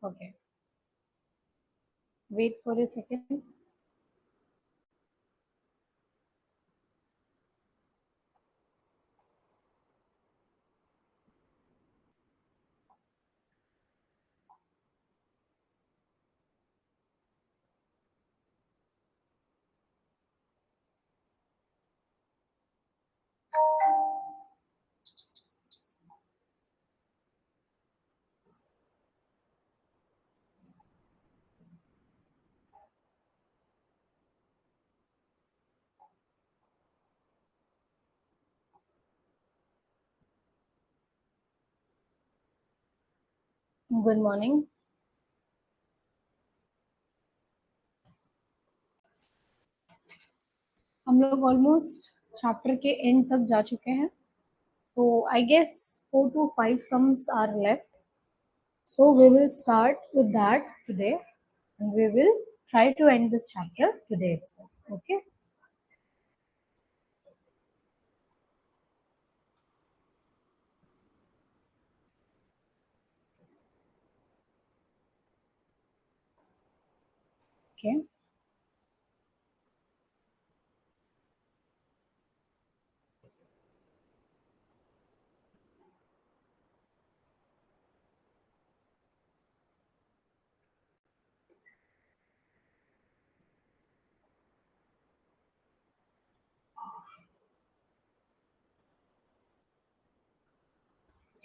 Okay. Wait for a second. Good morning. हम लोग almost chapter के एंड तक जा चुके हैं, तो I guess 4 to 5 sums are left. So we will start with that today, and we will try to end this chapter today itself. Okay. Okay.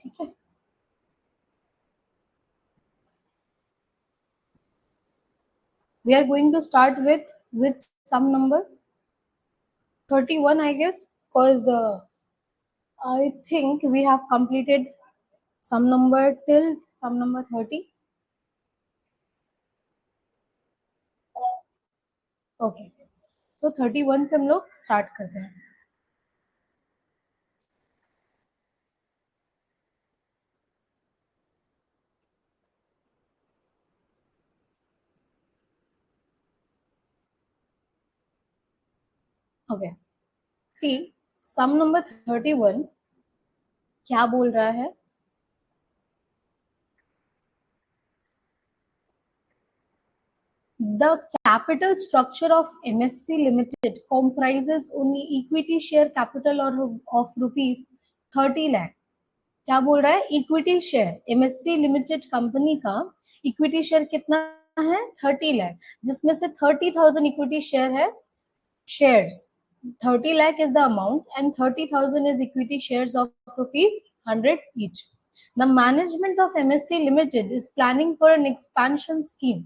ठीक है. We are going to start with sum number 31, I guess, because I think we have completed sum number till sum number 30. Okay. So 31 से हम लोग start करते हैं. Okay. See, sum number 31 क्या बोल रहा है? The capital structure of MSC Limited comprises only equity share capital of rupees 30 lakh. क्या बोल रहा है? Equity share MSc limited company का इक्विटी शेयर कितना है? 30 लाख, जिसमें से 30,000 इक्विटी शेयर है. Shares 30 lakh is the amount and 30,000 is equity shares of rupees 100 each. The management of MSC Limited is planning for an expansion scheme.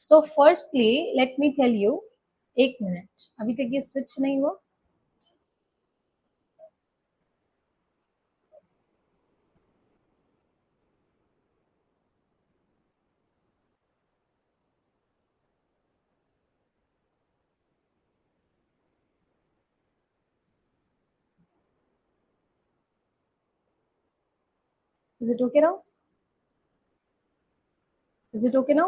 So firstly, let me tell you, एक minute, अभी तक ये switch नहीं हुआ. Is it okay now? Is it okay now?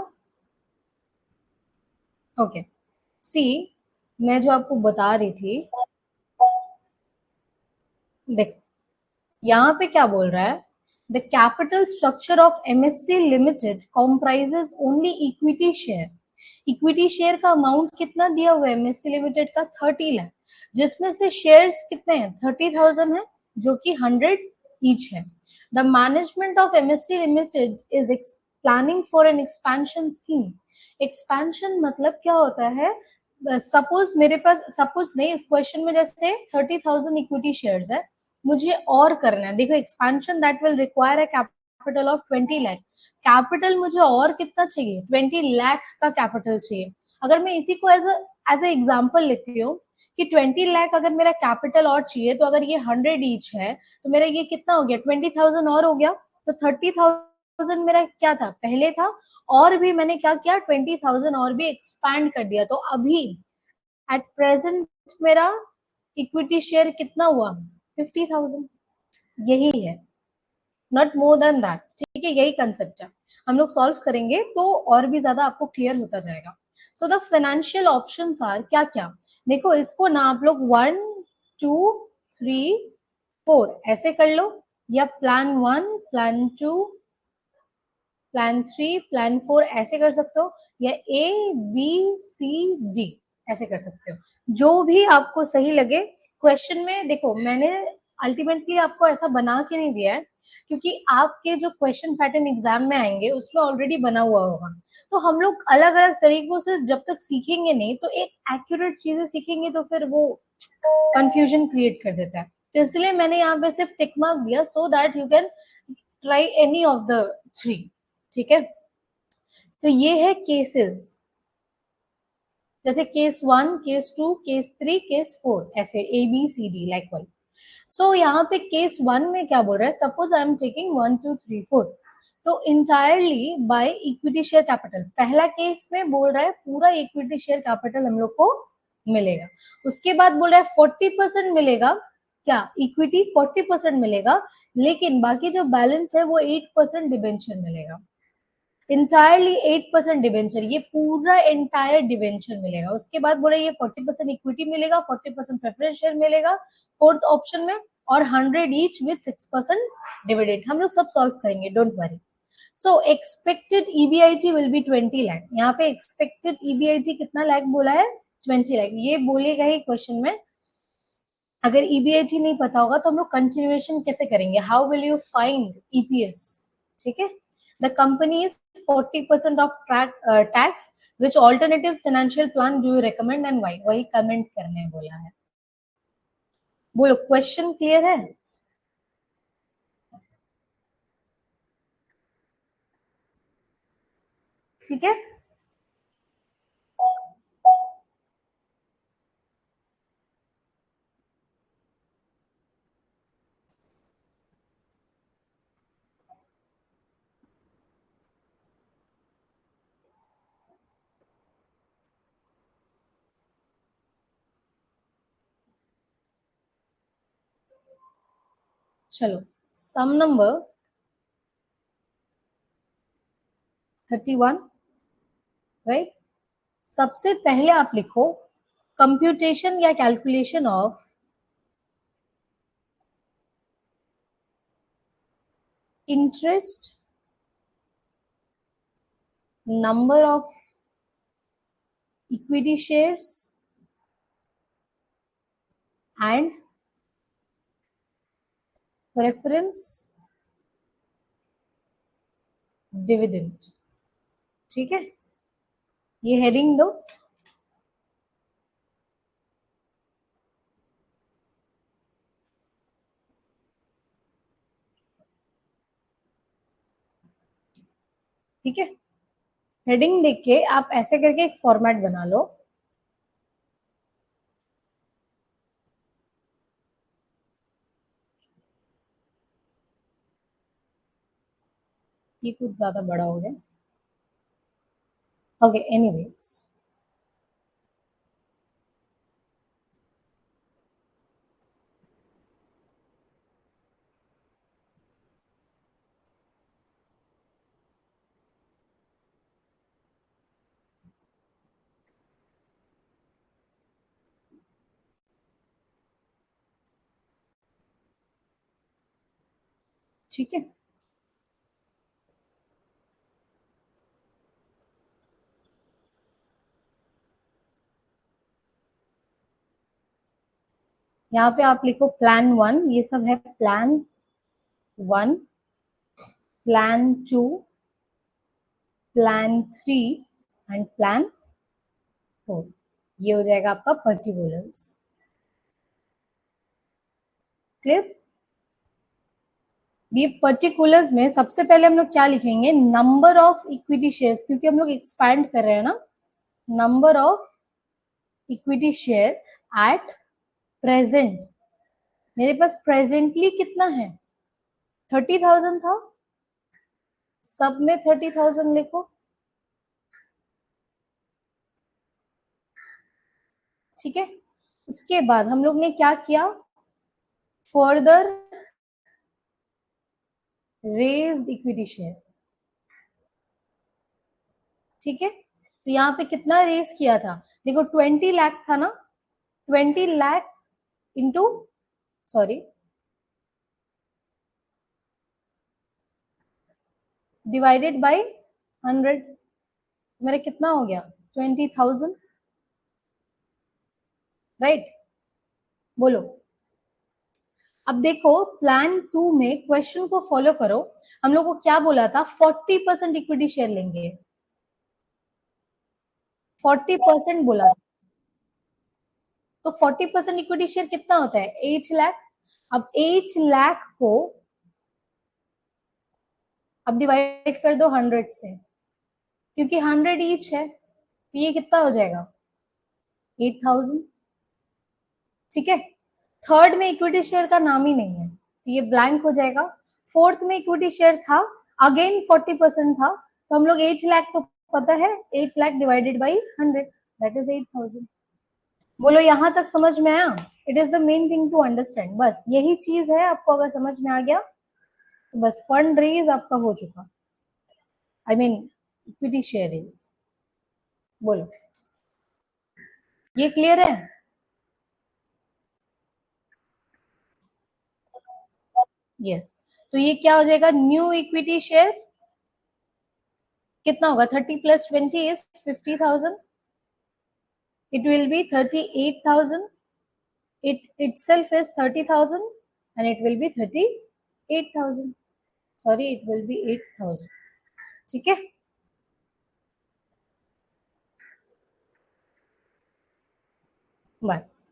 Okay. सी, मैं जो आपको बता रही थी, देखो यहाँ पे क्या बोल रहा है? The capital structure of MSc limited comprises only equity share. Equity share का अमाउंट कितना दिया हुआ है एमएससी लिमिटेड का? 30 लाख, जिसमें से शेयर्स कितने हैं? 30,000 है, जो कि 100 ईच है. The management of MSc limited is planning for an expansion scheme. Expansion मतलब क्या होता है? सपोज मेरे पास, सपोज नहीं, इस क्वेश्चन में जैसे 30,000 इक्विटी शेयर्स है, मुझे और करना है. देखो, expansion that will require a capital of 20 lakh. Capital मुझे और कितना चाहिए? 20 लाख का कैपिटल चाहिए. अगर मैं इसी को एज ए एग्जांपल लेती हूँ कि 20 लाख अगर मेरा कैपिटल और चाहिए, तो अगर ये 100 ईच है, तो मेरा ये कितना हो गया? 20,000 और हो गया. तो 30,000 मेरा क्या था? पहले था, और भी मैंने क्या किया? 20,000 और भी एक्सपैंड कर दिया. तो अभी एट प्रेजेंट मेरा इक्विटी शेयर कितना हुआ? 50,000. यही है, नॉट मोर देन दैट. ठीक है, यही कंसेप्ट है. हम लोग सॉल्व करेंगे तो और भी ज्यादा आपको क्लियर होता जाएगा. So the financial options are क्या क्या? देखो, इसको ना आप लोग 1 2 3 4 ऐसे कर लो, या प्लान 1, प्लान 2, प्लान 3, प्लान 4 ऐसे कर सकते हो, या ए बी सी डी ऐसे कर सकते हो, जो भी आपको सही लगे। क्वेश्चन में देखो, मैंने अल्टीमेटली आपको ऐसा बना के नहीं दिया है, क्योंकि आपके जो क्वेश्चन पैटर्न एग्जाम में आएंगे उसमें ऑलरेडी बना हुआ होगा। तो हम लोग अलग अलग तरीकों से जब तक सीखेंगे नहीं, तो एक एक्यूरेट चीजें सीखेंगे तो फिर वो कंफ्यूजन क्रिएट कर देता है। तो इसलिए मैंने यहाँ पे सिर्फ टिक मार्क दिया, so that you can try any of the three. ठीक है, तो ये है केसेस, जैसे केस 1, केस 2, केस 3, केस 4, ऐसे A B C D likewise. So यहाँ पे केस 1 में क्या बोल रहा है, सपोज आई एम टेकिंग 1 2 3 4, तो entirely by equity share capital. पहला केस में बोल रहा है पूरा इक्विटी शेयर कैपिटल हम लोग को मिलेगा। उसके बाद बोल रहा है 40% मिलेगा, क्या इक्विटी 40% मिलेगा, लेकिन बाकी जो बैलेंस है वो 8% डिबेंचर मिलेगा। इंटायरली 8% डिवेंचर, ये पूरा एंटायर डिवेंचर मिलेगा। उसके बाद बोले ये 40% इक्विटी मिलेगा, 40% प्रेफरेंस शेयर मिलेगा फोर्थ ऑप्शन में, और 100 ईच विथ 6% डिविडेंड। हम लोग सब सॉल्व करेंगे, don't worry. So expected EBIT will be 20 lakh. यहाँ पे एक्सपेक्टेड ईबीआईटी कितना लाख बोला है, 20 लाख। ये बोलेगा ही क्वेश्चन में। अगर ईबीआईटी नहीं पता होगा तो हम लोग कंटिन्यूएशन कैसे करेंगे, how will you find EPS. ठीक है, the company is 40% of tax, which alternative financial plan do you recommend and why, वही कमेंट करने बोला है। बोलो, क्वेश्चन क्लियर है? ठीक है, चलो सम नंबर 31, राइट। सबसे पहले आप लिखो कंप्यूटेशन या calculation of interest, number of equity shares and preference dividend. ठीक है, ये हेडिंग दो। ठीक है, हेडिंग देख के आप ऐसे करके एक फॉर्मेट बना लो। ये कुछ ज्यादा बड़ा हो गया। ओके, एनीवेज, ठीक है, यहाँ पे आप लिखो प्लान 1, ये सब है plan 1, plan 2, plan 3 and plan 4। ये हो जाएगा आपका पर्टिकुलर्स। क्लियर? ये पर्टिकुलर्स में सबसे पहले हम लोग क्या लिखेंगे, नंबर ऑफ इक्विटी शेयर्स, क्योंकि हम लोग एक्सपैंड कर रहे हैं ना। Number of equity share at present, मेरे पास प्रेजेंटली कितना है, 30,000 था, सब में 30,000 लिखो। ठीक है, उसके बाद हम लोग ने क्या किया, फर्दर रेज्ड इक्विटी शेयर। ठीक है, तो यहाँ पे कितना रेज किया था, देखो 20 लाख था ना, 20 lakh into, sorry divided by 100, मेरा कितना हो गया 20,000, राइट। बोलो। अब देखो प्लान 2 में क्वेश्चन को फॉलो करो, हम लोग को क्या बोला था, 40% इक्विटी शेयर लेंगे, 40% बोला था। तो 40% इक्विटी शेयर कितना होता है 8 लाख। अब 8 लाख को अब डिवाइड कर दो 100 से, क्योंकि 100 ईच है, तो ये कितना हो जाएगा 8,000। ठीक है। थर्ड में इक्विटी शेयर का नाम ही नहीं है, तो ये ब्लैंक हो जाएगा। फोर्थ में इक्विटी शेयर था, अगेन 40% था, तो हम लोग 8 लाख तो पता है, 8 lakh divided by 100, that is 8,000। बोलो यहां तक समझ में आया? It is the main thing to understand, बस यही चीज है। आपको अगर समझ में आ गया तो बस फंड रेज आपका हो चुका, I mean equity share raise. बोलो ये क्लियर है? यस। तो ये क्या हो जाएगा, न्यू इक्विटी शेयर कितना होगा, 30 plus 20 is 50,000, it will be 38,000, it itself is 30,000 and it will be 38,000, sorry it will be 8,000। ठीक है, बस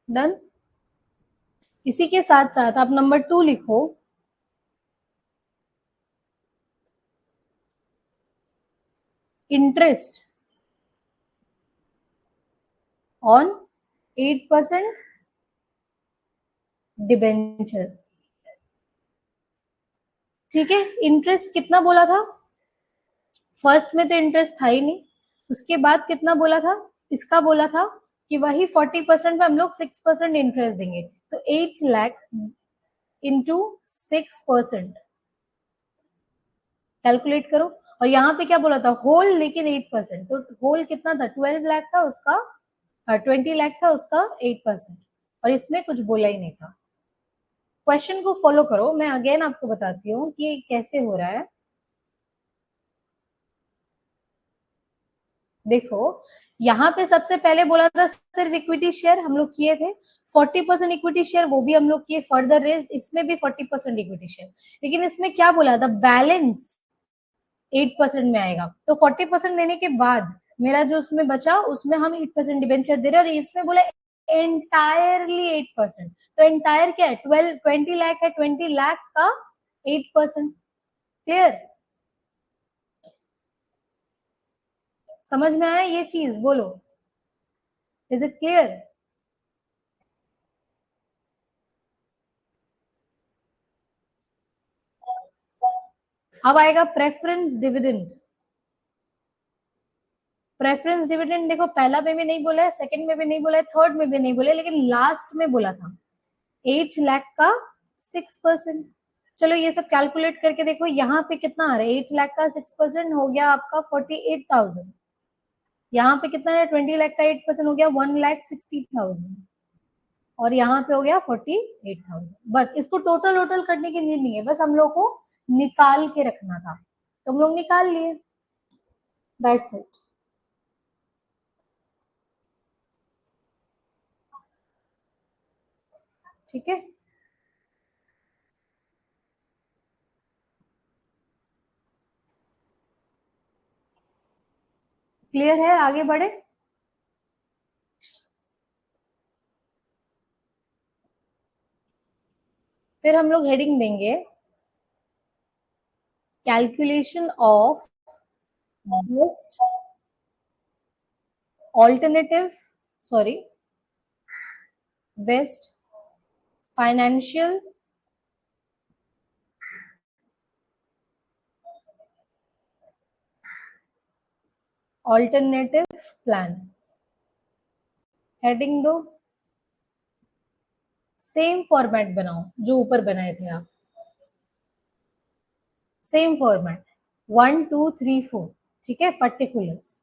डन। इसी के साथ साथ आप नंबर 2 लिखो, इंटरेस्ट ऑन 8% डिबेंचर। ठीक है, इंटरेस्ट कितना बोला था, फर्स्ट में तो इंटरेस्ट था ही नहीं, उसके बाद कितना बोला था, इसका बोला था कि वही 40% में हम लोग 6% इंटरेस्ट देंगे, तो 8 लाख इंटू 6%, कैलकुलेट करो। और यहाँ पे क्या बोला था, होल लेकिन 8%, तो होल कितना था 12 लाख था उसका, 20 लाख था उसका 8%, और इसमें कुछ बोला ही नहीं था। क्वेश्चन को फॉलो करो, मैं अगेन आपको बताती हूँ कि ये कैसे हो रहा है। देखो यहाँ पे सबसे पहले बोला था सिर्फ इक्विटी शेयर हम लोग किए थे, 40% इक्विटी शेयर वो भी हम लोग किए, फर्दर रेज्ड इसमें भी 40% इक्विटी शेयर, लेकिन इसमें क्या बोला था, बैलेंस 8% में आएगा, तो 40% देने के बाद मेरा जो उसमें बचा उसमें हम 8% डिबेंचर दे रहे हैं, और इसमें बोला एंटायरली 8%, तो एंटायर क्या है 20 लाख है, 20 लाख का 8%। क्लियर, समझ में आया ये चीज, बोलो इज इट क्लियर? अब आएगा प्रेफरेंस डिविडेंड। प्रेफरेंस डिविडेंड देखो पहला में भी नहीं बोला है, सेकंड में भी नहीं बोला है, थर्ड में भी नहीं बोला है, लेकिन लास्ट में बोला था 8 लाख का 6%। चलो ये सब कैलकुलेट करके देखो यहाँ पे कितना आ रहा है, 8 लाख का 6% हो गया आपका 48,000, यहाँ पे कितना है 20 लाख का 8% हो गया 1,60,000, और यहाँ पे हो गया 48,000। बस इसको टोटल टोटल करने की नीड नहीं है, बस हम लोग को निकाल के रखना था, तो हम लोग निकाल लिए, दैट्स इट। ठीक है, क्लियर है, आगे बढ़े। फिर हम लोग हेडिंग देंगे calculation of best alternative, sorry best financial alternative plan. Heading दो, सेम फॉर्मेट बनाओ जो ऊपर बनाए थे आप, सेम फॉर्मेट 1 2 3 4, ठीक है, पर्टिकुलर्स।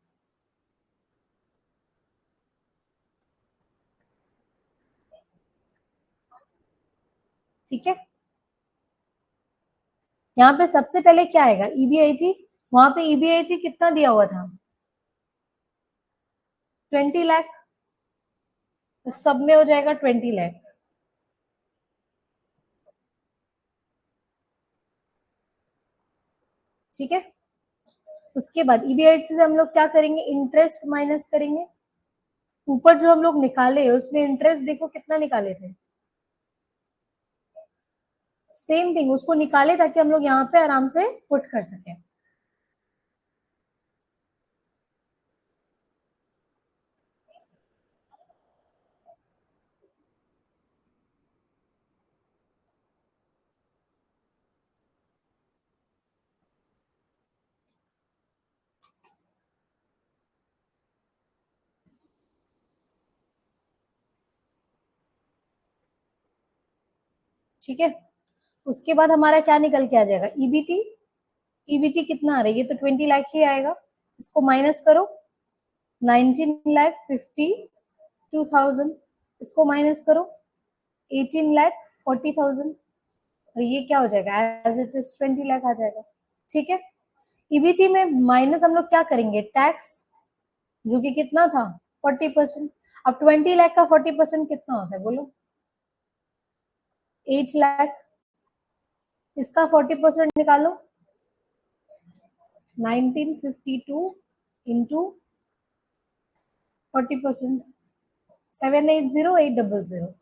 ठीक है, यहाँ पे सबसे पहले क्या आएगा, ईबीआईटी। वहां पे ईबीआईटी कितना दिया हुआ था, 20 लाख, तो सब में हो जाएगा 20 लाख। ठीक है, उसके बाद ईबीआईटी से हम लोग क्या करेंगे, इंटरेस्ट माइनस करेंगे। ऊपर जो हम लोग निकाले उसमें इंटरेस्ट देखो कितना निकाले थे, सेम थिंग उसको निकाले ताकि हम लोग यहाँ पे आराम से पुट कर सकें। ठीक है, उसके बाद हमारा क्या निकल के आ जाएगा, ईबीटी। ईबीटी कितना आ रहा है, ये तो 20 लाख ही आएगा। इसको माइनस करो, 19,52,000। इसको माइनस करो, 18,40,000। और ये क्या हो जाएगा, एज इट इज 20 लाख आ जाएगा। ठीक है, ईबीटी में माइनस हम लोग क्या करेंगे, टैक्स, जो कि कितना था 40%। अब 20 लाख का 40% कितना होता है बोलो, 8 लाख। इसका 40% निकालो, 1952 इंटू 40%, 780,800,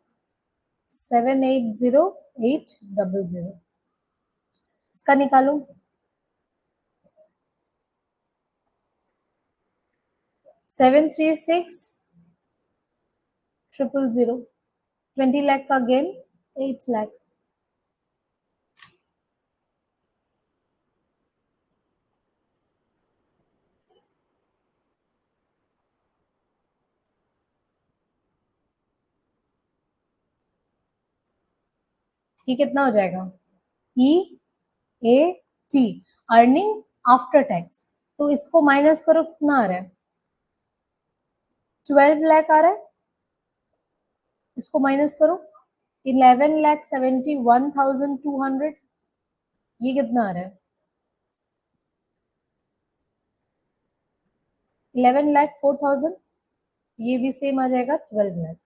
780,800। इसका निकालो, 736,000। 20 लाख का गेन, 8 लाख। ये कितना हो जाएगा, E A T, earning after tax. तो इसको माइनस करो, कितना आ रहा है, 12 लाख आ रहा है। इसको माइनस करो, 11,71,200। ये कितना आ रहा है, 11,04,000। ये भी सेम आ जाएगा, 12 लाख।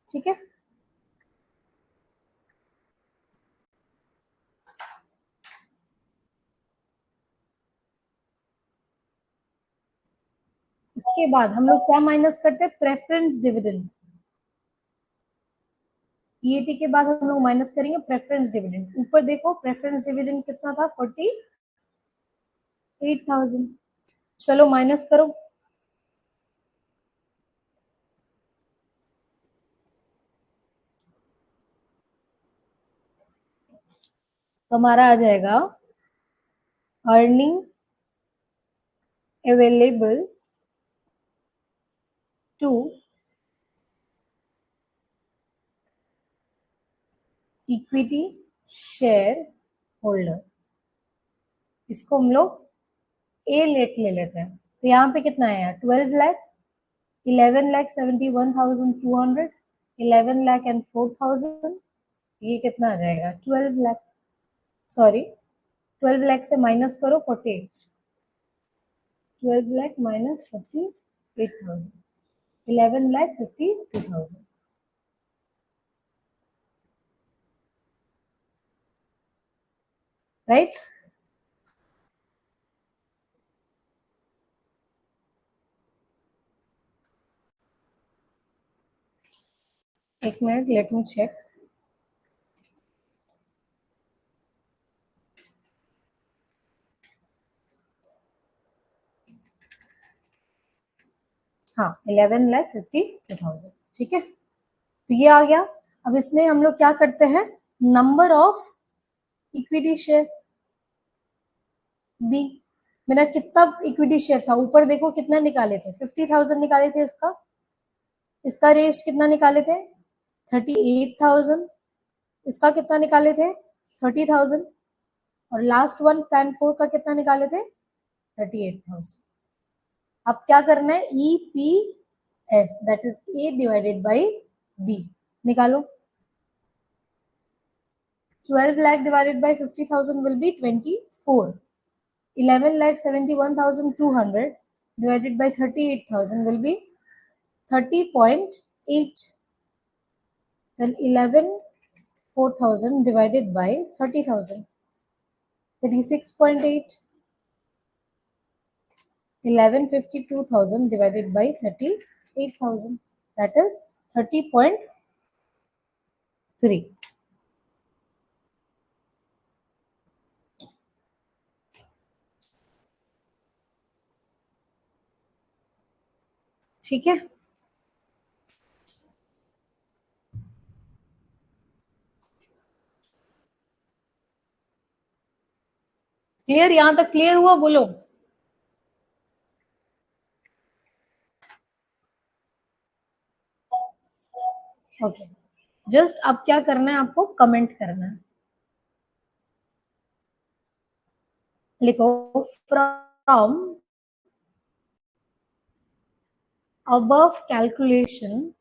ठीक है, इसके बाद हम लोग क्या माइनस करते हैं, प्रेफरेंस डिविडेंड। ईएटी के बाद हम लोग माइनस करेंगे प्रेफरेंस डिविडेंड। ऊपर देखो प्रेफरेंस डिविडेंड कितना था, 48,000। चलो माइनस करो, तो हमारा आ जाएगा earning available to equity share holder. इसको हम लोग ए लेट ले लेते हैं। तो यहाँ पे कितना आया, 12 लाख, 11,71,200, 11,04,000। ये कितना आ जाएगा, 12 लाख। सॉरी, 12 लाख से माइनस करो 48, 12 लाख माइनस 48,000, 11,52,000। राइट, एक मिनट, लेट मी चेक। हाँ, 11,52,000। ठीक है, तो ये आ गया। अब इसमें हम लोग क्या करते हैं, number of equity share B. मेरा कितना इक्विटी शेयर था, ऊपर देखो कितना निकाले थे, 50,000 निकाले थे। इसका इसका रेस्ट कितना निकाले थे, 38,000। इसका कितना निकाले थे, 30,000। और लास्ट वन पैन 4 का कितना निकाले थे, 38,000। अब क्या करना है, E P S, that is A divided by B. निकालो। 12 lakh divided by 50,000 will be 24. 11 lakh 71,200 divided by 38,000 will be 30.8. Then 11 4,000 divided by 30,000, 36.8. 11 52,000 divided by 38,000, that is 30.3. ठीक है, क्लियर? यहां तक क्लियर हुआ? बोलो। ओके, जस्ट अब क्या करना है आपको? कमेंट करना है। लिखो from above calculation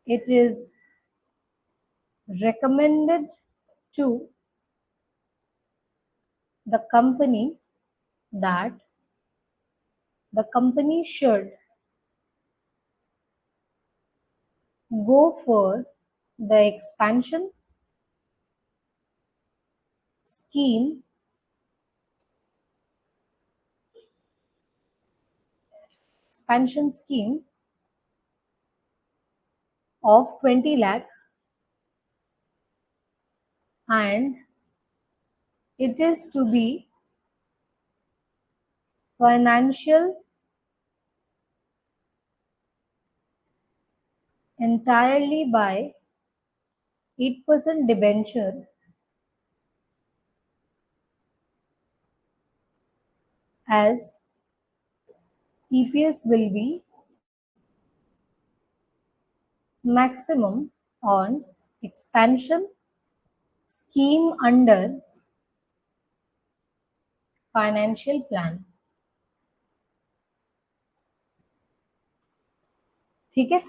it is recommended to the company that the company should go for the scheme expansion scheme of 20 lakh, and it is to be financial entirely by 8% debenture as EPS will be maximum on expansion scheme under financial plan. ठीक है,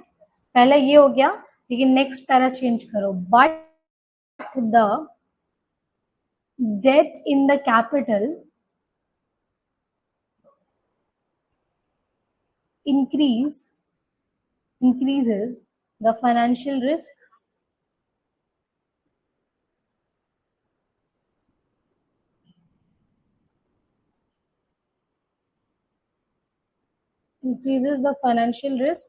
पहले ये हो गया, लेकिन next para change करो। But the debt in the capital increases the financial risk increases the financial risk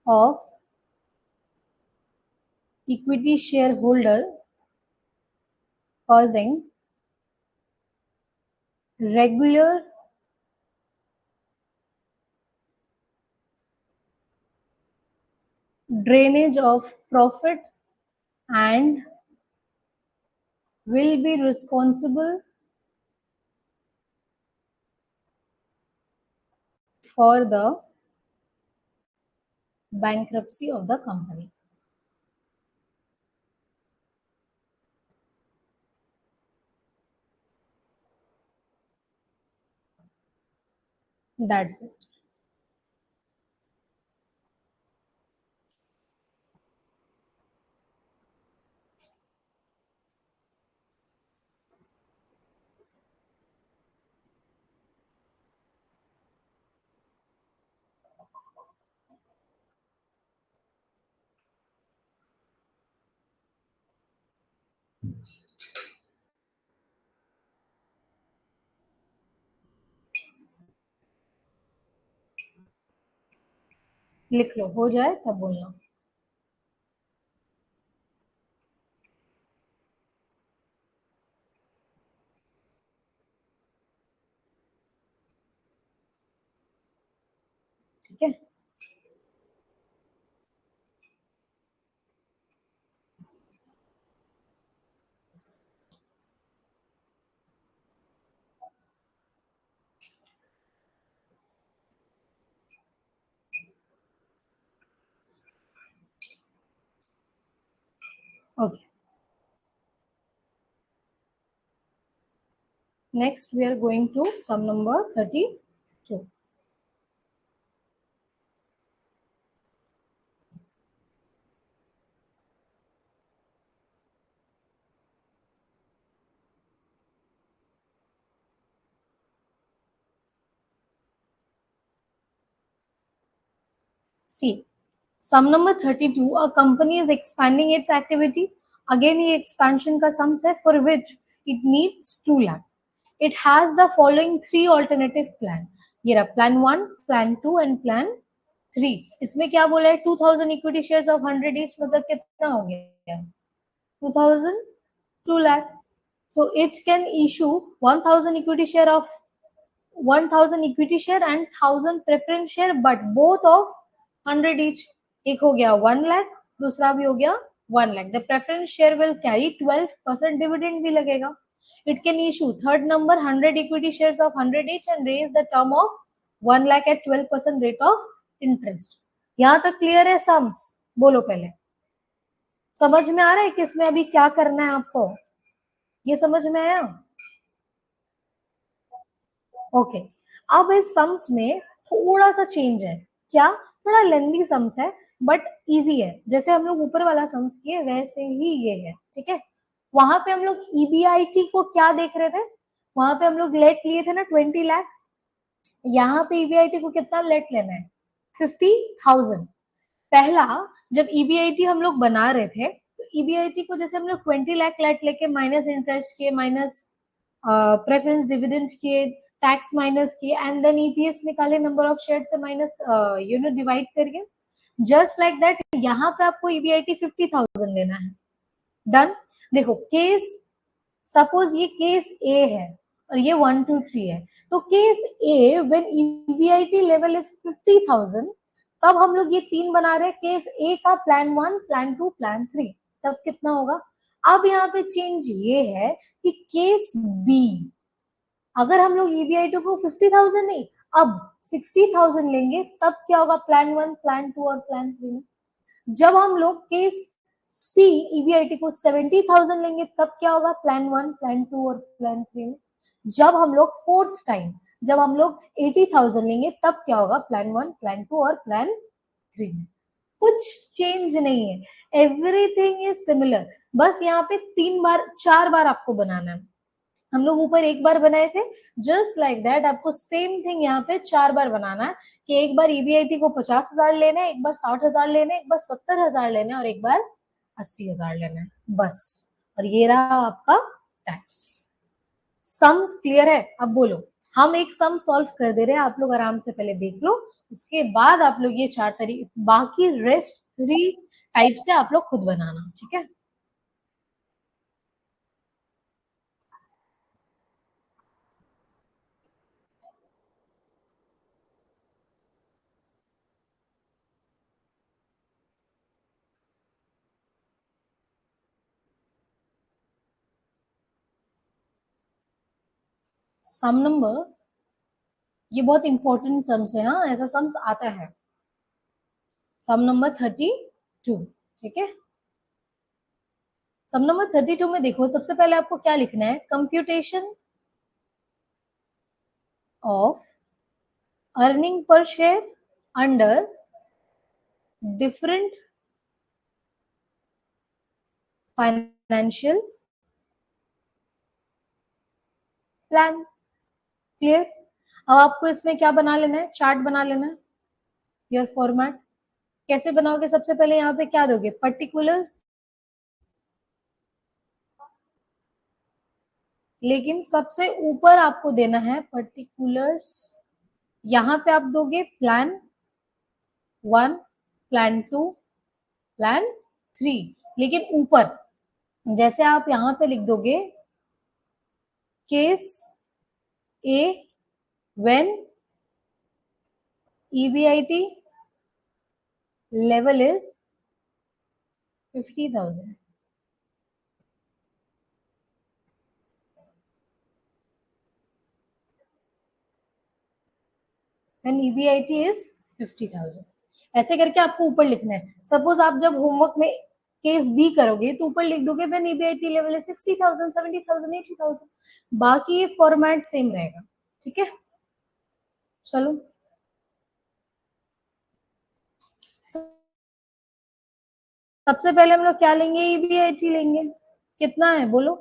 of equity shareholder, causing regular drainage of profit and will be responsible for the bankruptcy of the company. That's it. लिख लो, हो जाए तब बोलना। ठीक है, okay. Next we are going to sum number 32. See, sum number 32, a company is expanding its activity. Again, ये expansion का sums है for which it needs 2 lakh. It has the following 3 alternative plan. ये रहा plan 1, plan 2 and plan 3. इसमें क्या बोला है 2000 equity shares of 100 each मतलब कितना हो गया 2000 2 lakh. So it can issue 1000 equity share of 1000 equity share and 1000 preference share but both of 100 each. एक हो गया 1 lakh, दूसरा भी हो गया 1 lakh. The preference share will carry 12% dividend भी लगेगा. It can issue third number 100 equity shares of 100 each and raise the term of 1 lakh at 12% rate of interest. यहाँ तक क्लियर है सम्स? बोलो पहले. समझ में आ रहा है कि इसमें अभी क्या करना है आपको? ये समझ में आया? ओके. अब इस सम्स में थोड़ा सा चेंज है. क्या? थोड़ा लेंथी सम्स है बट इजी है. जैसे हम लोग ऊपर वाला सम्स किए वैसे ही ये है. ठीक है. वहां पे हम लोग ईबीआईटी को क्या देख रहे थे? वहां पे हम लोग लेट लिए थे ना 20 लाख. यहाँ पे ईबीआईटी को कितना लेट लेना है 50,000. पहला जब ईबीआईटी हम लोग बना रहे थे तो ईबीआईटी को जैसे हम लोग 20 लाख लेट लेके माइनस इंटरेस्ट किए, माइनस प्रेफरेंस डिविडेंड किए, टैक्स माइनस किए एंड देन ईपीएस निकाले नंबर ऑफ शेयर से माइनस डिवाइड करके. जस्ट लाइक दैट यहाँ पे आपको ईबीआईटी 50,000 लेना है. डन. देखो केस सपोज ये केस ए है और ये 1 2 3 है. तो case A when EBIT level is 50,000 तब हम लोग ये 3 बना रहे हैं. केस ए का प्लान 1, प्लान 2, प्लान 3 तब कितना होगा? अब यहाँ पे चेंज ये है कि केस बी अगर हम लोग ईबीआईटी को 50,000 नहीं अब 60,000 लेंगे तब क्या होगा प्लान 1, प्लान 2 और प्लान 3 में. जब हम लोग केस सी ईबीआईटी को 70,000 लेंगे तब क्या होगा प्लान 1, प्लान 2 और प्लान 3 में. जब हम लोग फोर्थ टाइम जब हम लोग 80,000 लेंगे तब क्या होगा प्लान 1, प्लान 2 और प्लान 3 में. कुछ चेंज नहीं है. Everything is similar. बस यहाँ पे 4 बार आपको बनाना है. हम लोग ऊपर एक बार बनाए थे. जस्ट लाइक दैट आपको सेम थिंग यहाँ पे 4 बार बनाना है कि एक बार ईबीआईटी को 50,000 लेना है, एक बार 60,000 लेना है, एक बार 70,000 लेना है और एक बार 80,000 लेना है बस. और ये रहा आपका टैक्स. सम्स क्लियर है? अब बोलो. हम एक सम सॉल्व कर दे रहे हैं, आप लोग आराम से पहले देख लो, उसके बाद आप लोग ये 4 तरीके बाकी रेस्ट 3 टाइप से आप लोग खुद बनाना. ठीक है. सम नंबर ये बहुत इंपॉर्टेंट सम्स है. हाँ ऐसा सम्स आता है. सम नंबर 32. ठीक है. सम नंबर 32 में देखो सबसे पहले आपको क्या लिखना है computation of earning per share under different financial plan. Clear. अब आपको इसमें क्या बना लेना है चार्ट बना लेना है. योर फॉर्मेट कैसे बनाओगे? सबसे पहले यहाँ पे क्या दोगे पर्टिकुलर्स, लेकिन सबसे ऊपर आपको देना है पर्टिकुलर्स. यहाँ पे आप दोगे प्लान 1, प्लान 2, प्लान 3, लेकिन ऊपर जैसे आप यहाँ पे लिख दोगे case A when EBIT level is 50,000. when EBIT is 50,000. ऐसे करके आपको ऊपर लिखना है. सपोज आप जब होमवर्क में केस बी करोगे तो ऊपर लिख दोगे व्हेन ईबीआईटी लेवल है 60,000, 70,000, 80,000, बाकी ये फॉर्मेट सेम रहेगा। ठीक है, चलो सबसे पहले हम लोग क्या लेंगे, ईबीआईटी लेंगे। कितना है बोलो,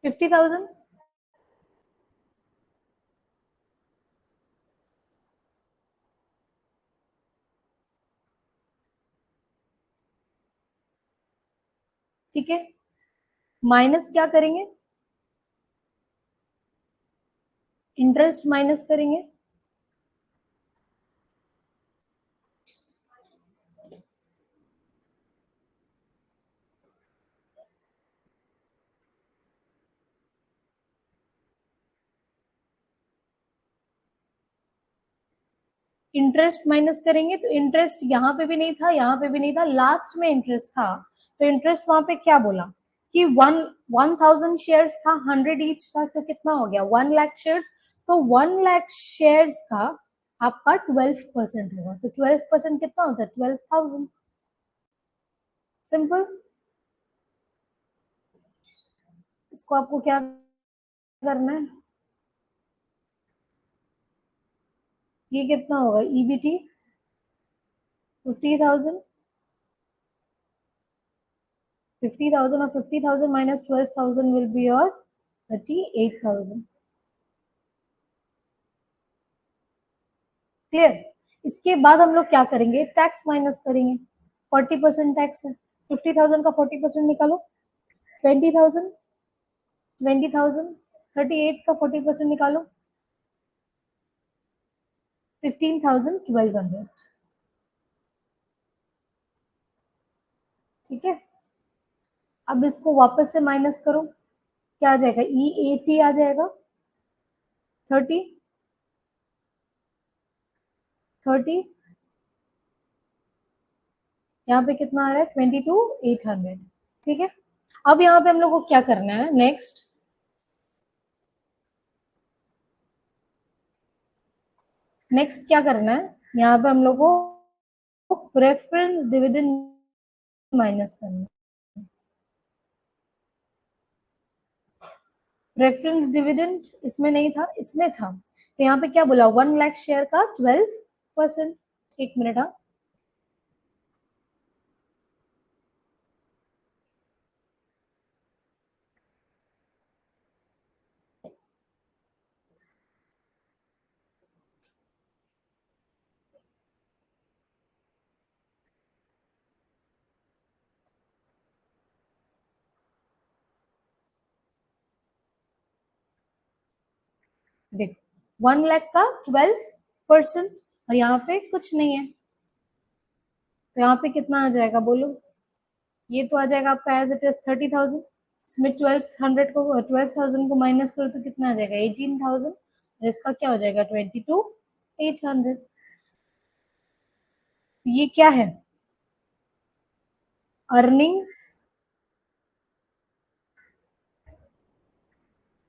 50,000। ठीक है, माइनस क्या करेंगे, इंटरेस्ट माइनस करेंगे। इंटरेस्ट माइनस करेंगे तो इंटरेस्ट यहाँ पे भी नहीं था, यहाँ पे भी नहीं था, लास्ट में इंटरेस्ट था। तो इंटरेस्ट वहां पे क्या बोला कि 1,000 शेयर्स था, 100 ईच था, तो कितना हो गया 1 लाख शेयर्स। तो 1 लाख शेयर्स का आपका 12% होगा, तो 12% कितना होता है 12,000। सिंपल। इसको आपको क्या करना है, ये कितना होगा ईबीटी 50,000, 50,000 और 50,000 minus 12,000 will be your 38,000। Clear. इसके बाद हम लोग क्या करेंगे, टैक्स माइनस करेंगे। 40% टैक्स है, 50,000 का 40% निकालो, 20,000, 20,000, 38 का 40% निकालो, 15,000, 1,200। ठीक है, अब इसको वापस से माइनस करो, क्या आ जाएगा ई ए टी आ जाएगा 30, 30, यहाँ पे कितना आ रहा है 22,800। ठीक है, अब यहाँ पे हम लोग को क्या करना है, नेक्स्ट नेक्स्ट क्या करना है, यहाँ पे हम लोग को प्रेफरेंस डिविडेंड माइनस करना है। प्रेफरेंस डिविडेंड इसमें नहीं था, इसमें था, तो यहाँ पे क्या बोला 1 लाख शेयर का 12%। एक मिनट, हाँ देखो 1 लाख का 12%, और यहाँ पे कुछ नहीं है, तो यहाँ पे कितना आ जाएगा बोलो, ये तो आ जाएगा आपका एज इट इज 30,000। इसमें 12,000 को माइनस करो तो कितना आ जाएगा 18,000, और इसका क्या हो जाएगा 22,800। ये क्या है, earnings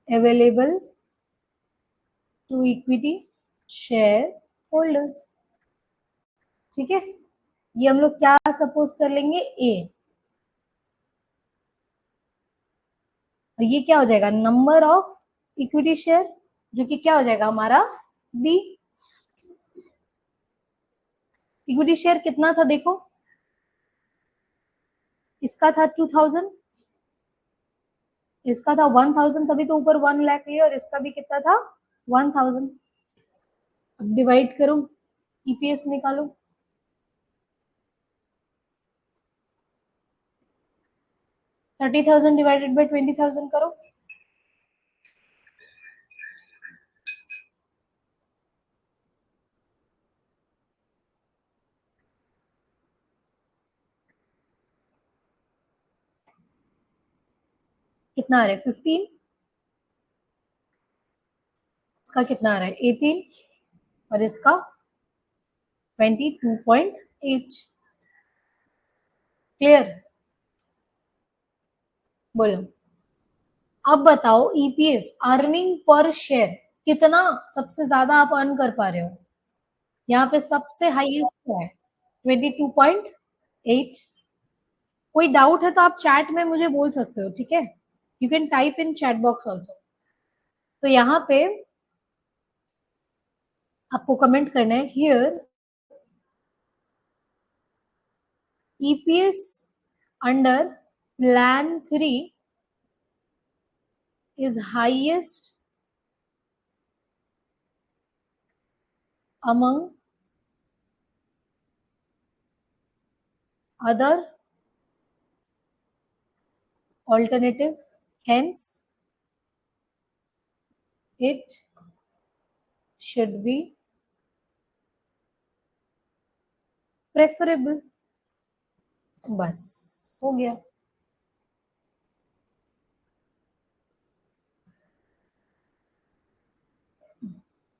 available to equity share holders. ठीक है, ये हम लोग क्या सपोज कर लेंगे ए, और ये क्या हो जाएगा नंबर ऑफ इक्विटी शेयर, जो कि क्या हो जाएगा हमारा बी। इक्विटी शेयर कितना था देखो, इसका था 2,000, इसका था 1,000, तभी तो ऊपर 1 लाख लिया, और इसका भी कितना था 1,000। अब डिवाइड करो, ईपीएस निकालो, 30,000 डिवाइडेड बाई 20,000 करो, कितना आ रहा है 15, इसका कितना आ रहा है 18, और इसका 22.8। क्लियर, बोलो। अब बताओ ईपीएस अर्निंग पर शेयर कितना सबसे ज्यादा आप अर्न कर पा रहे हो, यहाँ पे सबसे हाईएस्ट है 22.8। कोई डाउट है तो आप चैट में मुझे बोल सकते हो, ठीक है, you can type in chat box also. तो यहाँ पे आपको कमेंट करना है here EPS under plan 3 is highest among other alternative, hence it should be preferable। बस हो गया।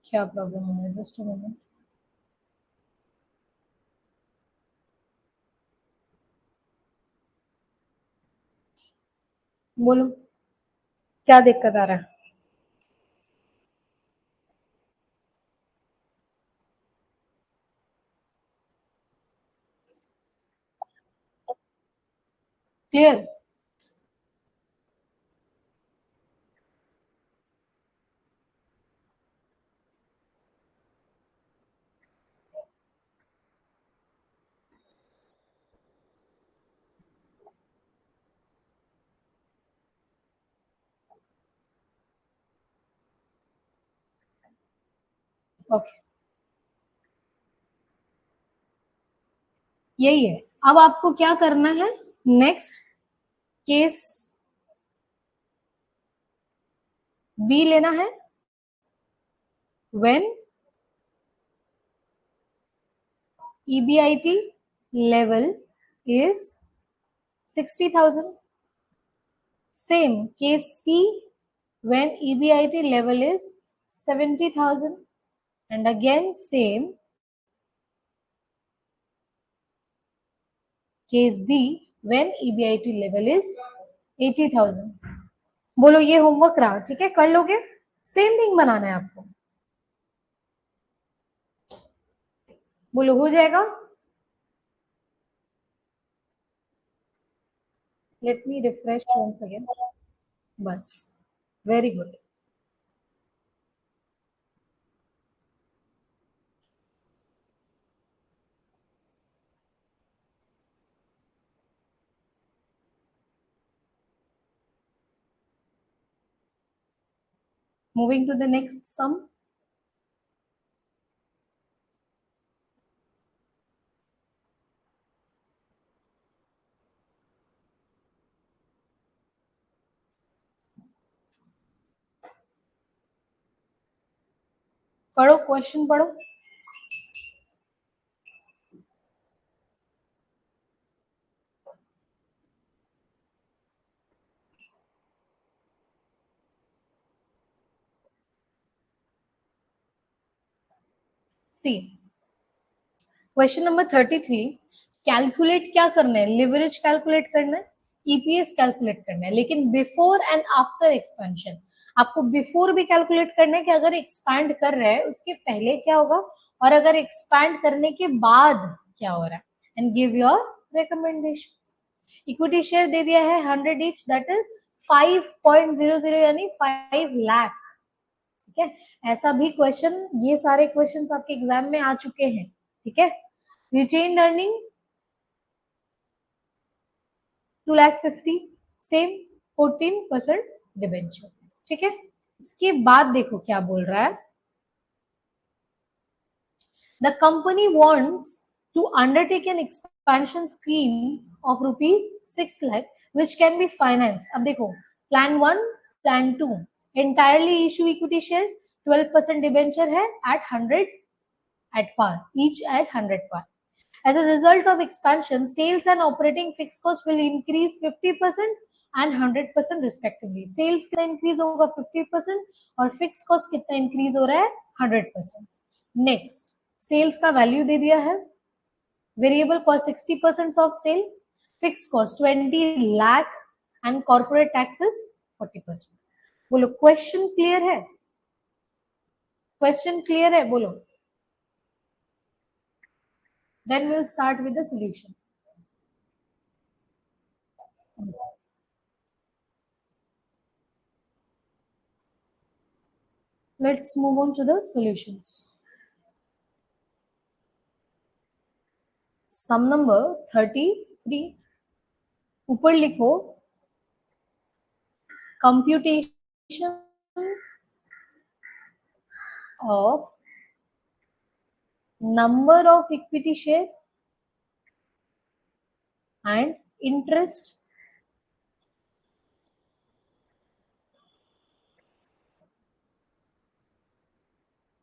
क्या प्रॉब्लम है, जस्ट अ मोमेंट। बोलो क्या दिक्कत आ रहा है। क्लियर। ओके, यही है। अब आपको क्या करना है, नेक्स्ट केस बी लेना है। When EBIT level is 60,000। Same case C when EBIT level is 70,000, and again same case D when EBIT level is 80,000। बोलो ये होमवर्क रहा, ठीक है, कर लोगे। सेम थिंग बनाना है आपको, बोलो हो जाएगा। Let me refresh once again. बस, very good. Moving to the next sum. पढ़ो, क्वेश्चन पढ़ो। सी क्वेश्चन नंबर 33। कैलकुलेट क्या करना है, लिवरेज कैलकुलेट करना है, ईपीएस कैलकुलेट करना है, लेकिन बिफोर एंड आफ्टर एक्सपेंशन। आपको बिफोर भी कैलकुलेट करना है कि अगर एक्सपैंड कर रहा है उसके पहले क्या होगा, और अगर एक्सपैंड करने के बाद क्या हो रहा है, and give your recommendation. Equity share दे दिया है 100 ईच, दैट इज 5.00 यानी 5 लाख। ठीक है, ऐसा भी क्वेश्चन, ये सारे क्वेश्चंस आपके एग्जाम में आ चुके हैं। ठीक है, रिटेन्ड अर्निंग 2,50,000, सेम 14% डिबेंचर। ठीक है, इसके बाद देखो क्या बोल रहा है। The company wants to undertake an expansion scheme of ₹6 lakh which can be finance. अब देखो, plan 1, plan 2 entirely issue equity shares, 12% debenture है at 100 at par, each at 100 par. As a result of expansion, sales and operating fixed costs will increase 50% and 100% respectively. Sales कितना increase होगा 50% और fixed cost कितना increase हो रहा है 100%. Next, sales का value दे दिया है, variable cost 60% of sale, fixed cost 20 lakh and corporate taxes 40%. बोलो क्वेश्चन क्लियर है, क्वेश्चन क्लियर है, बोलो। Then we'll start with the solution. Let's move on to the solutions. Sum number 33, ऊपर लिखो computation of number of equity share and interest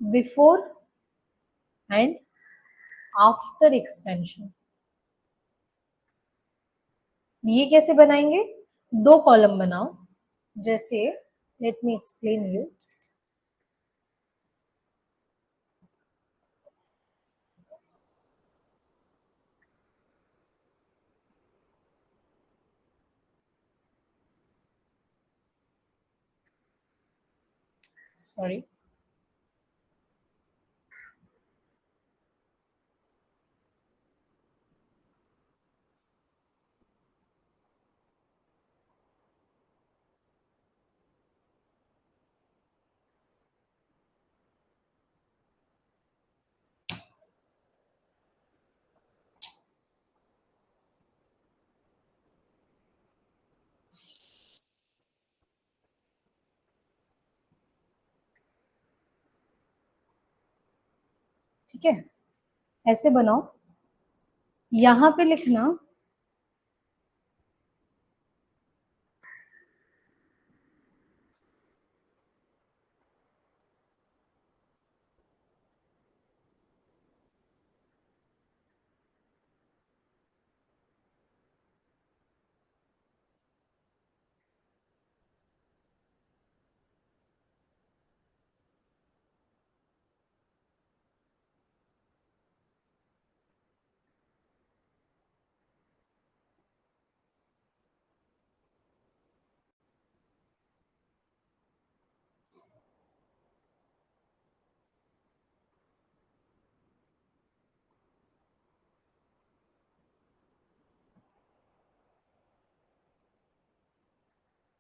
before and after expansion. ये कैसे बनाएंगे? दो कॉलम बनाओ. जैसे let me explain you. Sorry. ठीक है, ऐसे बनाओ. यहां पे लिखना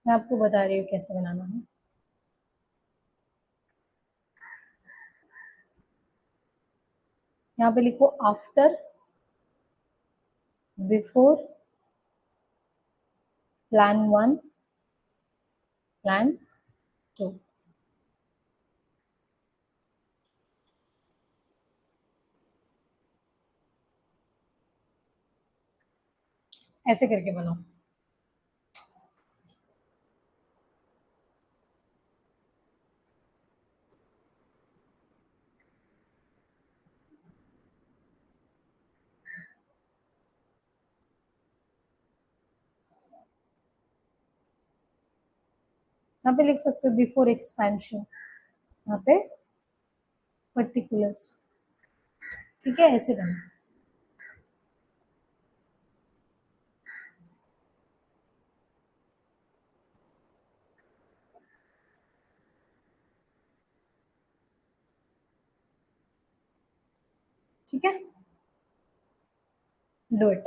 मैं आपको बता रही हूँ कैसे बनाना है. यहाँ पे लिखो आफ्टर, बिफोर, प्लान 1, प्लान 2. ऐसे करके बनाओ. यहाँ पे लिख सकते हो बिफोर एक्सपेंशन, यहाँ पे पर्टिकुलर्स. ठीक है, ऐसे करना. ठीक है, do it.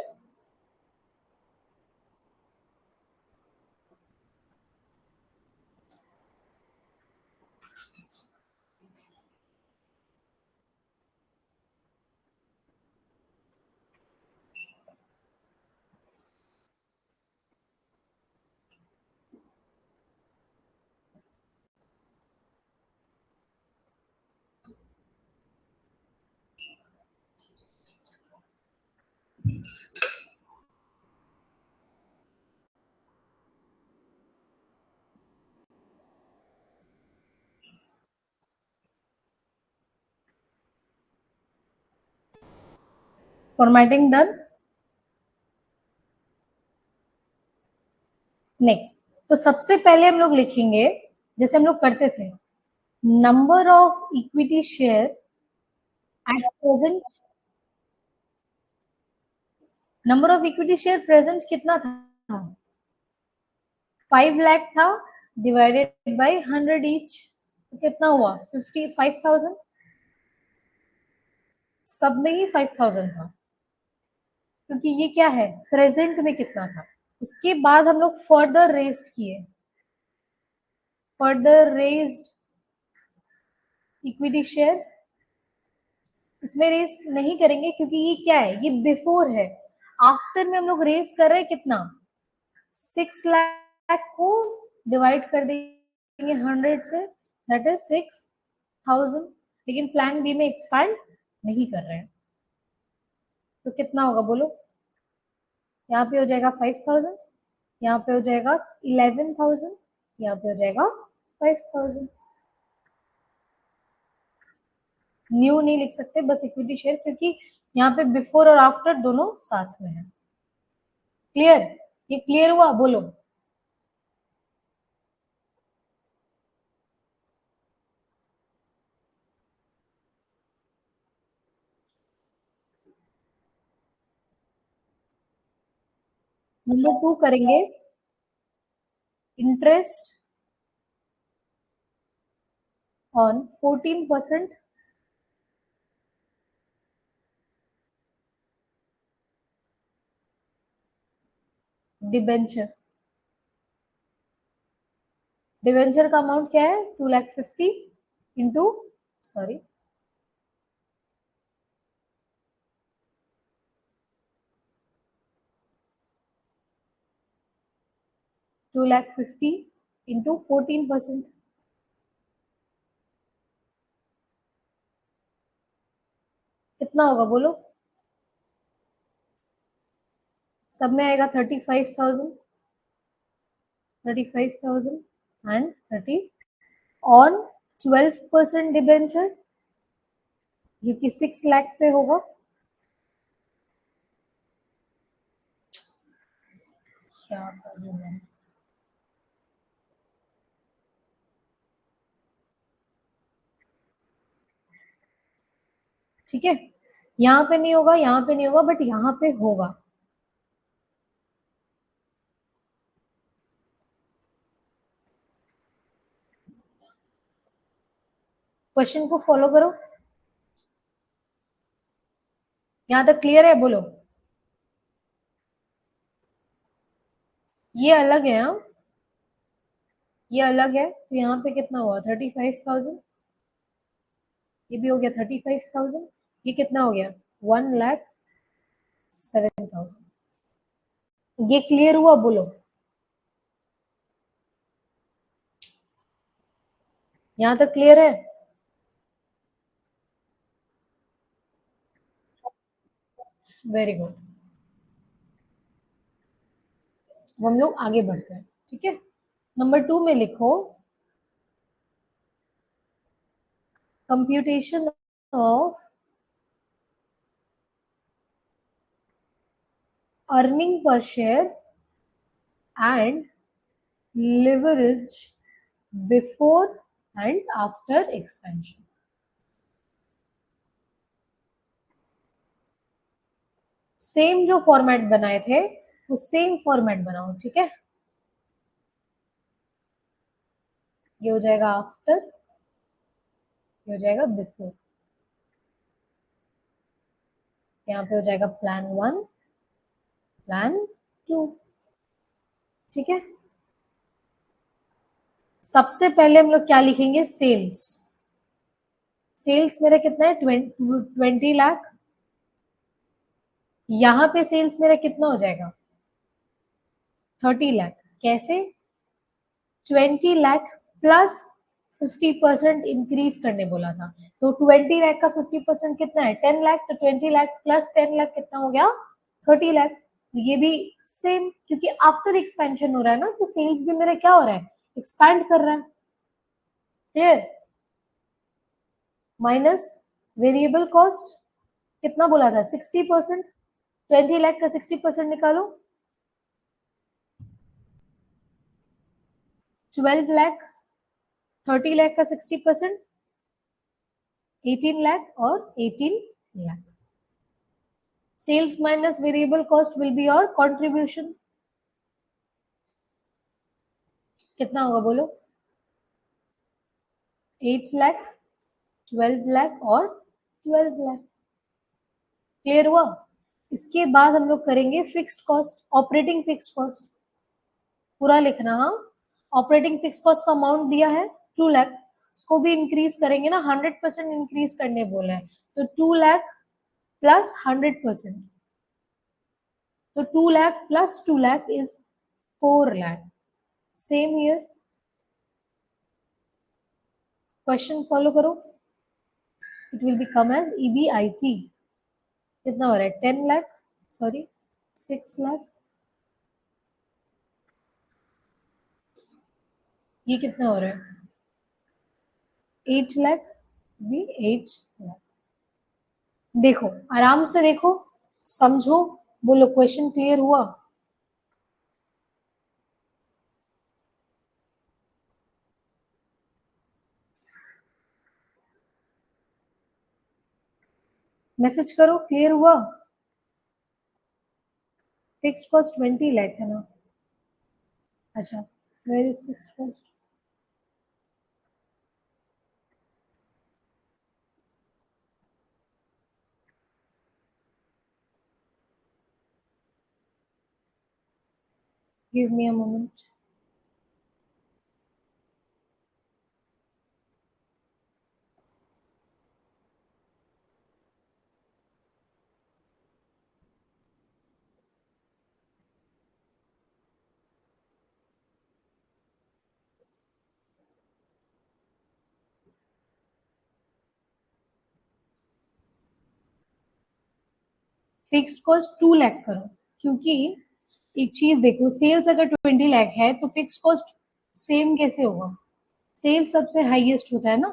Formatting done. Next, तो सबसे पहले हम लोग लिखेंगे जैसे हम लोग करते थे, number of equity share at present. Number of equity share present कितना था? 5 लाख था, डिवाइडेड बाय 100 ईच, कितना हुआ? 55,000. सब में ही 5,000 था. क्योंकि ये क्या है, प्रेजेंट में कितना था। उसके बाद हम लोग फर्दर रेज्ड किए, फर्दर रेज्ड इक्विटी शेयर। इसमें रेस नहीं करेंगे क्योंकि ये क्या है, ये बिफोर है। आफ्टर में हम लोग रेस कर रहे हैं कितना, 6 लाख को डिवाइड कर देंगे 100 से, दैट इज 6000। लेकिन प्लान बी में एक्सपैंड नहीं कर रहे हैं, तो कितना होगा बोलो। यहाँ पे हो जाएगा 5000, यहाँ पे हो जाएगा 11000, यहाँ पे हो जाएगा 5000। न्यू नहीं लिख सकते, बस इक्विटी शेयर, क्योंकि यहाँ पे बिफोर और आफ्टर दोनों साथ में है। क्लियर, ये क्लियर हुआ बोलो। नंबर 2 करेंगे, इंटरेस्ट ऑन 14% डिबेंचर। डिबेंचर का अमाउंट क्या है, 2,50,000 इंटू, सॉरी 2,50,000 इंटू 14%, कितना होगा बोलो। सब में आएगा 35,000, 35,000 एंड 30 ऑन 12% डिबेंचर, जो कि 6 लाख पे होगा। क्या करूं मैं, ठीक है, यहाँ पे नहीं होगा, यहाँ पे नहीं होगा, बट यहाँ पे होगा। क्वेश्चन को फॉलो करो, यहाँ तक क्लियर है बोलो। ये अलग है, हाँ ये अलग है, तो यहाँ पे कितना हुआ 35,000, ये भी हो गया 35,000, ये कितना हो गया 1,07,000। ये क्लियर हुआ बोलो। यहाँ तक क्लियर है। वेरी गुड, हम लोग आगे बढ़ते हैं, ठीक है। नंबर 2 में लिखो, computation of earning per share and leverage before and after expansion। Same जो फॉर्मेट बनाए थे वो सेम फॉर्मेट बनाओ, ठीक है। ये हो जाएगा आफ्टर, ये हो जाएगा बिफोर, यहाँ पे हो जाएगा प्लान 1, प्लान 2, ठीक है। सबसे पहले हम लोग क्या लिखेंगे, सेल्स। सेल्स मेरा कितना है 20 लाख। यहाँ पे सेल्स मेरा कितना हो जाएगा 30 लाख। कैसे, 20 लाख प्लस 50% इंक्रीज करने बोला था, तो 20 लाख का 50% कितना है 10 लाख, तो 20 लाख प्लस 10 लाख कितना हो गया 30 लाख। ये भी सेम, क्योंकि आफ्टर एक्सपेंशन हो रहा है ना, तो सेल्स भी मेरा क्या हो रहा है, एक्सपैंड कर रहा है। क्लियर, माइनस वेरिएबल कॉस्ट कितना बोला था 60%, 20 लाख का 60% निकालो, 12 लाख, 30 लाख का 60%, 18 लाख और 18 lakh. Sales minus variable cost will be your contribution, कितना होगा बोलो, 8 लाख, 12 लाख और 12 लाख। क्लियर हुआ। इसके बाद हम लोग करेंगे fixed cost, operating fixed cost पूरा लिखना। हाँ, ऑपरेटिंग फिक्स कॉस्ट का अमाउंट दिया है 2 लाख, उसको भी इंक्रीज करेंगे ना, 100% इंक्रीज करने बोला है, तो 2 लाख प्लस 100%, तो 2 lakh plus 2 lakh is 4 lakh. Same here, question follow करो, it will become as EBIT। कितना हो रहा है? 10 लाख, सॉरी 6 लाख, ये कितना हो रहा है? 8 लाख, भी 8 लाख। देखो आराम से देखो, समझो, बोलो क्वेश्चन क्लियर हुआ? मैसेज करो, क्लियर हुआ? फिक्स्ड कॉस्ट 20 लाख है ना? अच्छा, where is fixed cost? Give me a moment. Fixed cost 2 lakh करो, क्योंकि एक चीज देखो, सेल्स अगर 20 लाख है तो फिक्स्ड कॉस्ट सेम कैसे होगा? सेल्स सबसे हाईएस्ट होता है ना,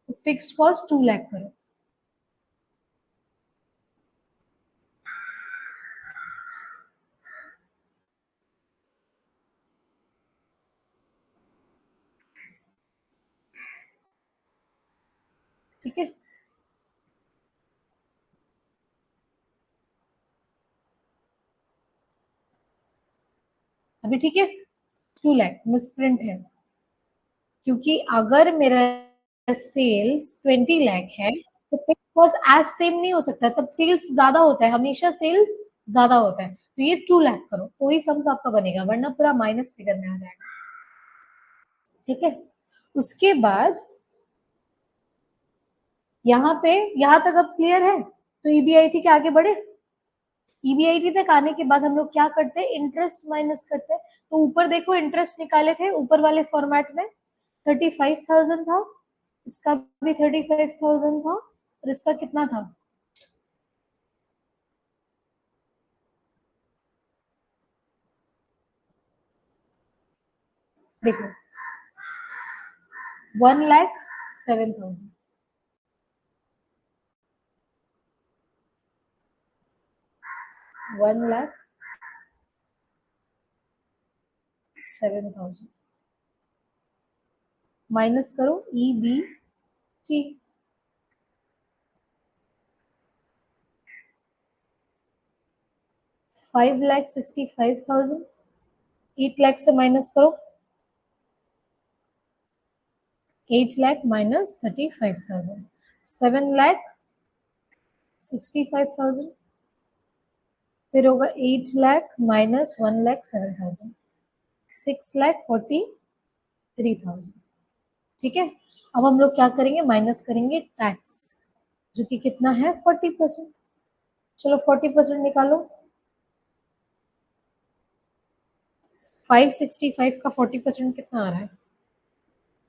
तो फिक्स्ड कॉस्ट 2 लाख करो। ठीक है, अभी ठीक है? 2 लाख मिसप्रिंट है, क्योंकि अगर मेरा सेल्स 20 लाख है तो फिक्स कॉस्ट एज सेम नहीं हो सकता, तब सेल्स ज्यादा होता है, हमेशा सेल्स ज्यादा होता है, तो ये 2 लाख करो तो ही सम्स आपका बनेगा, वरना पूरा माइनस फिगर में आ जाएगा। ठीक है, उसके बाद यहाँ पे, यहाँ तक अब क्लियर है? तो ईबीआईटी के आगे बढ़े। ईबीआईटी तक आने के बाद हम लोग क्या करते हैं? इंटरेस्ट माइनस करते हैं। तो ऊपर देखो इंटरेस्ट निकाले थे ऊपर वाले फॉर्मेट में, 35,000 था, इसका भी 35,000 था, और इसका कितना था? देखो 1,07,000, 1,07,000 माइनस करो EBT, 5,65,000, 8 लाख से माइनस करो, 8 लाख माइनस 35,000, 7,65,000, फिर होगा 8 लाख माइनस 1,07,000, 6,43,000। ठीक है, अब हम लोग क्या करेंगे? माइनस करेंगे टैक्स, जो कि कितना है? 40%। चलो 40% निकालो। 565 का 40% कितना आ रहा है?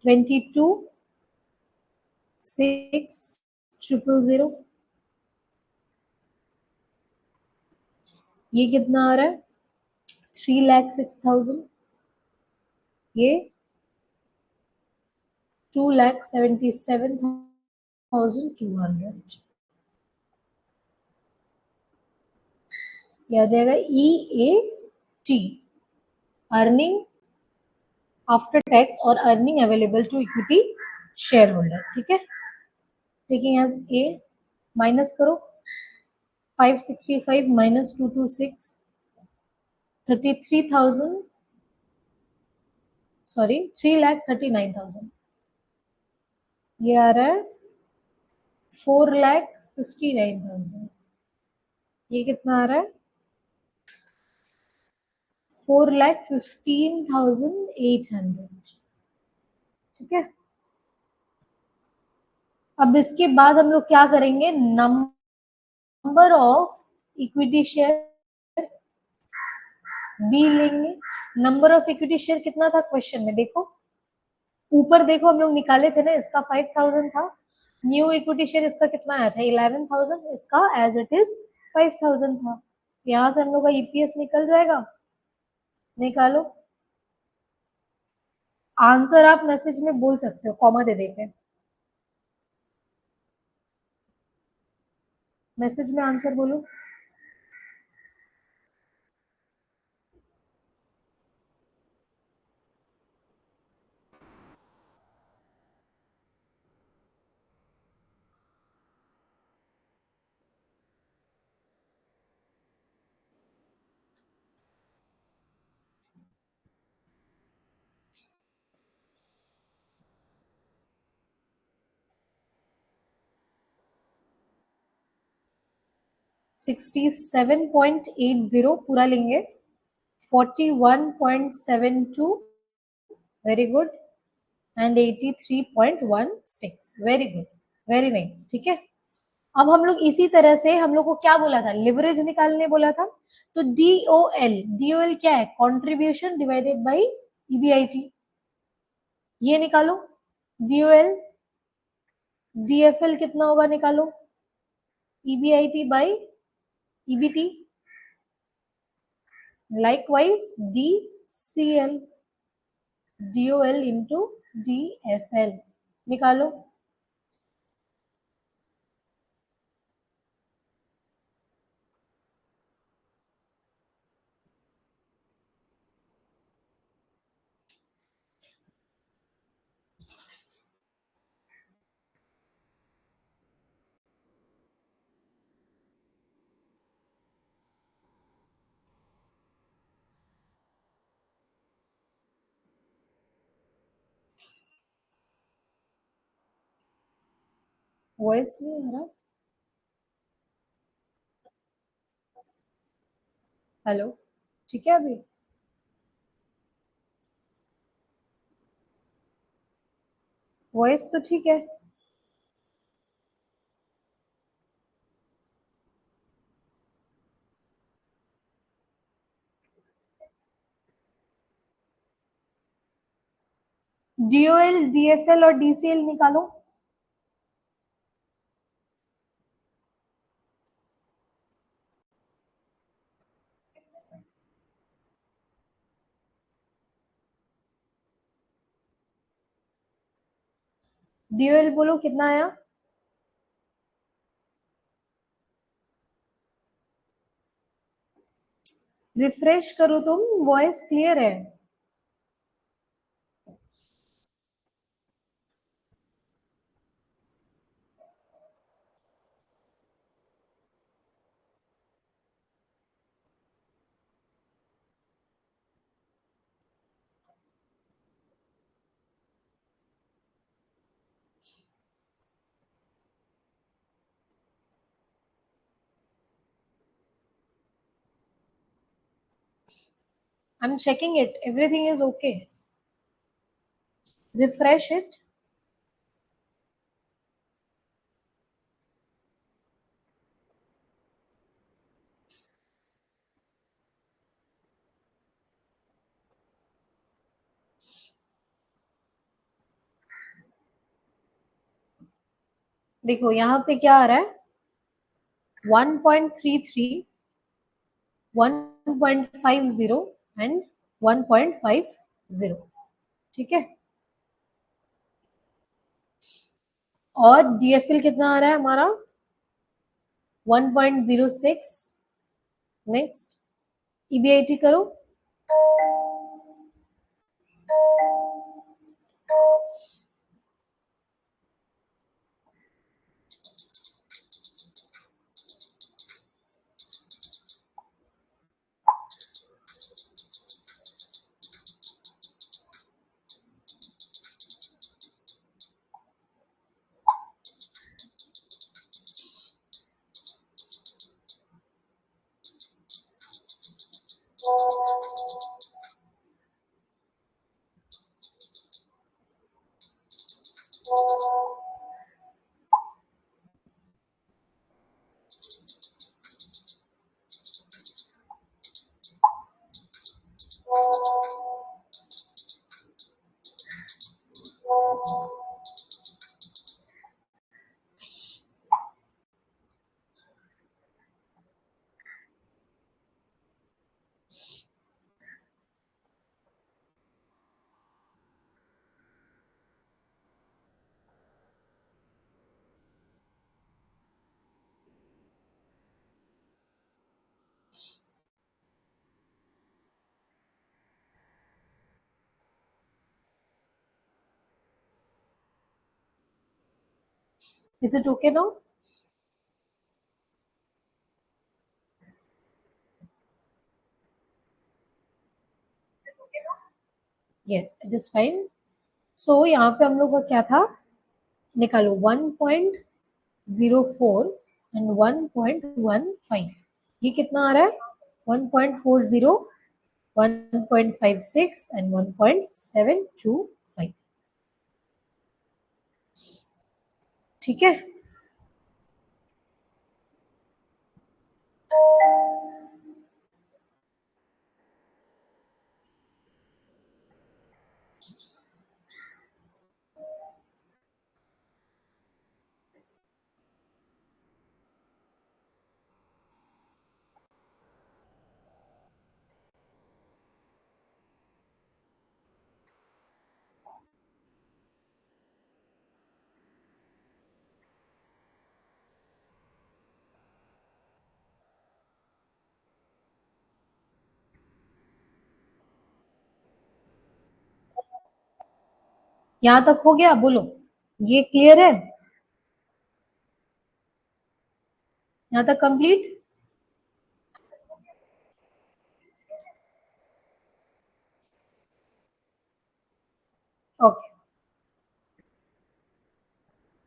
22,6,000। ये कितना आ रहा है? 3,06,000। ये 2,77,200। ये आ जाएगा EAT, अर्निंग आफ्टर टैक्स और earning available to equity share holder. ठीक है, टेकिंग एज ए, माइनस करो 565 माइनस 226, 33,000, सॉरी 3,39,000। ये आ रहा है 4,59,000। ये कितना आ रहा है? 4,15,800। ठीक है, अब इसके बाद हम लोग क्या करेंगे, number of equity share B लेंगे। नंबर ऑफ इक्विटी शेयर कितना था क्वेश्चन में, देखो ऊपर देखो, हम लोग निकाले थे ना, इसका 5,000 था। न्यू इक्विटी शेयर इसका कितना आया था, 11,000। इसका एज इट इज 5,000 था। यहां से हम लोग का ईपीएस निकल जाएगा। निकालो आंसर, आप मैसेज में बोल सकते हो कॉमा दे देके। मैसेज में आंसर बोलो। 67.80 पूरा लेंगे। 41.72, very good. And 83.16, very good, very nice. ठीक है, अब हम लोग इसी तरह से, हम लोग को क्या बोला था, लिवरेज निकालने बोला था। तो डीओएल क्या है, कंट्रीब्यूशन डिवाइडेड बाय ईबीआईटी। ये निकालो डीओएल। डीएफएल कितना होगा, निकालो EBIT by EBT. Likewise DCL, DOL into DFL निकालो। वॉइस नहीं आ रहा, हेलो। ठीक है, अभी वॉइस तो ठीक है। डीओएल, डीएफएल और डीसीएल निकालो। डीओएल बोलो कितना आया। रिफ्रेश करो तुम, वॉइस क्लियर है। I'm checking it. Everything is okay. Refresh it. देखो यहाँ पे क्या आ रहा है, 1.33, 1.50 एंड 1.50। ठीक है, और डीएफएल कितना आ रहा है हमारा, 1.06। नेक्स्ट ईबीआईटी करो। Is it okay now? Yes, it is fine. So यहाँ पे हम लोग का क्या था, निकालो 1.04 एंड 1.15, ये कितना आ रहा है 1.40, 1.56 एंड 1.725, ठीक है। यहाँ तक हो गया, बोलो ये क्लियर है, यहाँ तक कंप्लीट। ओके,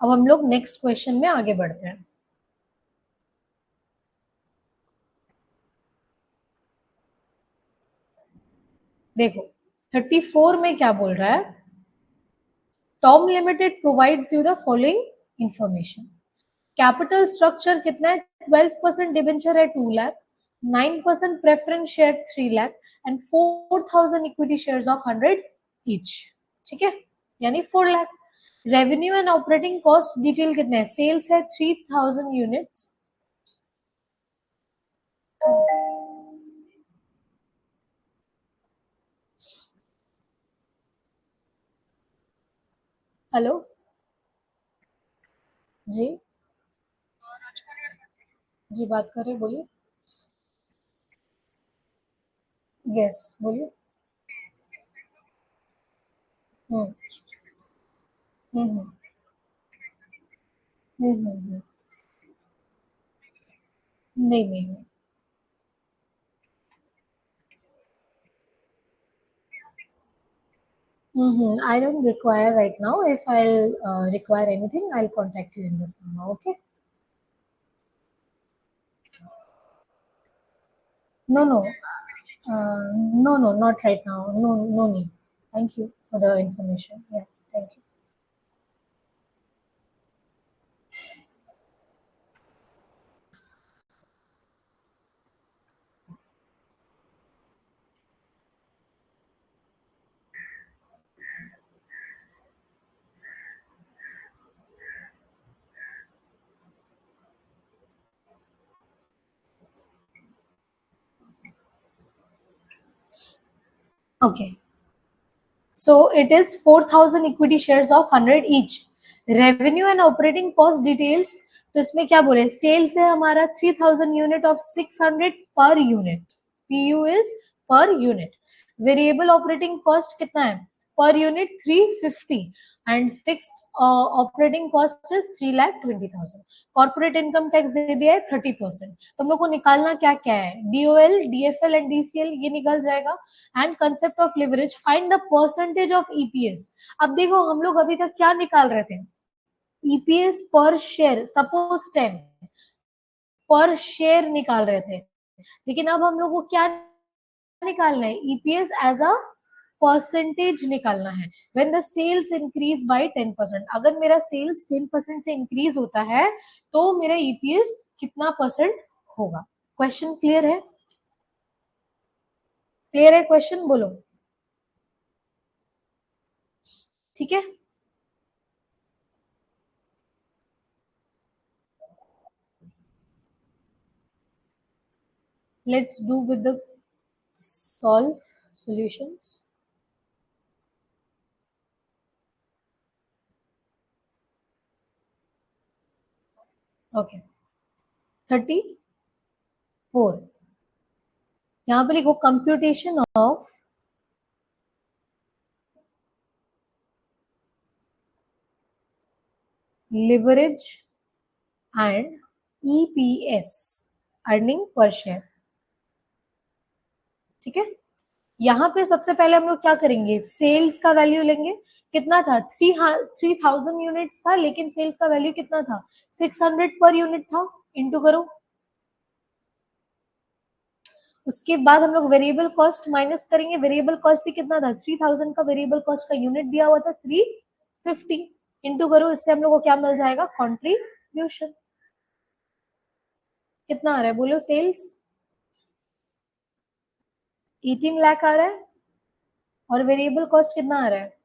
अब हम लोग नेक्स्ट क्वेश्चन में आगे बढ़ते हैं। देखो 34 में क्या बोल रहा है, Tom limited provides you the following information. Capital structure कितना है, 12% डिबेंचर है 2 lakh, 9% preference share 3 lakh and 4000 equity shares of 100 each, ठीक है, यानी 4 lakh. Revenue and operating cost detail कितने हैं, सेल्स है 3000 यूनिट्स, हेलो जी, जी बात कर रहे, बोलिए। यस बोलिए। हम्म हम्म हम्म। नहीं नहीं नहीं। I don't require right now. If I'll require anything, I'll contact you in this number. Okay? No, no, no, not right now. No, no need. Thank you for the information. Yeah, thank you. Okay. So it is 4000 equity shares of 100 each. Revenue and operating cost details. तो इसमें क्या बोले, sales है हमारा 3000 unit of 600 per unit, PU is per unit. Variable operating cost कितना है per unit 350 and fixed operating cost is 3,20,000। Corporate income tax दे दिया है 30%। तो हम लोग को निकालना क्या क्या है, डीओएल डीएफएल एंड डीसीएल ये निकल जाएगा, and concept of leverage, find the percentage of EPS. अब देखो हम लोग अभी तक क्या निकाल रहे थे, ईपीएस पर शेयर, सपोज 10 पर शेयर निकाल रहे थे, लेकिन अब हम लोग को क्या निकालना है, ईपीएस एज अ परसेंटेज निकालना है। When the sales increase by 10%, अगर मेरा सेल्स 10% से इंक्रीज होता है तो मेरा ईपीएस कितना परसेंट होगा। क्वेश्चन क्लियर है, क्लियर है क्वेश्चन, बोलो ठीक है। Let's do with the solve solutions. Okay, 34, यहाँ पे लिखो computation of leverage and EPS, earning per share. ठीक है, यहाँ पे सबसे पहले हम लोग क्या करेंगे, सेल्स का वैल्यू लेंगे। कितना था, 3000 यूनिट्स था, लेकिन सेल्स का वैल्यू कितना था, 600 पर यूनिट था। इंटू करो। उसके बाद हम लोग वेरिएबल कॉस्ट माइनस करेंगे। वेरिएबल कॉस्ट भी कितना था, 3000 का वेरिएबल कॉस्ट का यूनिट दिया हुआ था 350। इंटू करो, इससे हम लोग को क्या मिल जाएगा, कॉन्ट्रीब्यूशन। कितना आ रहा है बोलो, सेल्स 18 लाख आ रहा है, और वेरिएबल कॉस्ट कितना आ रहा है,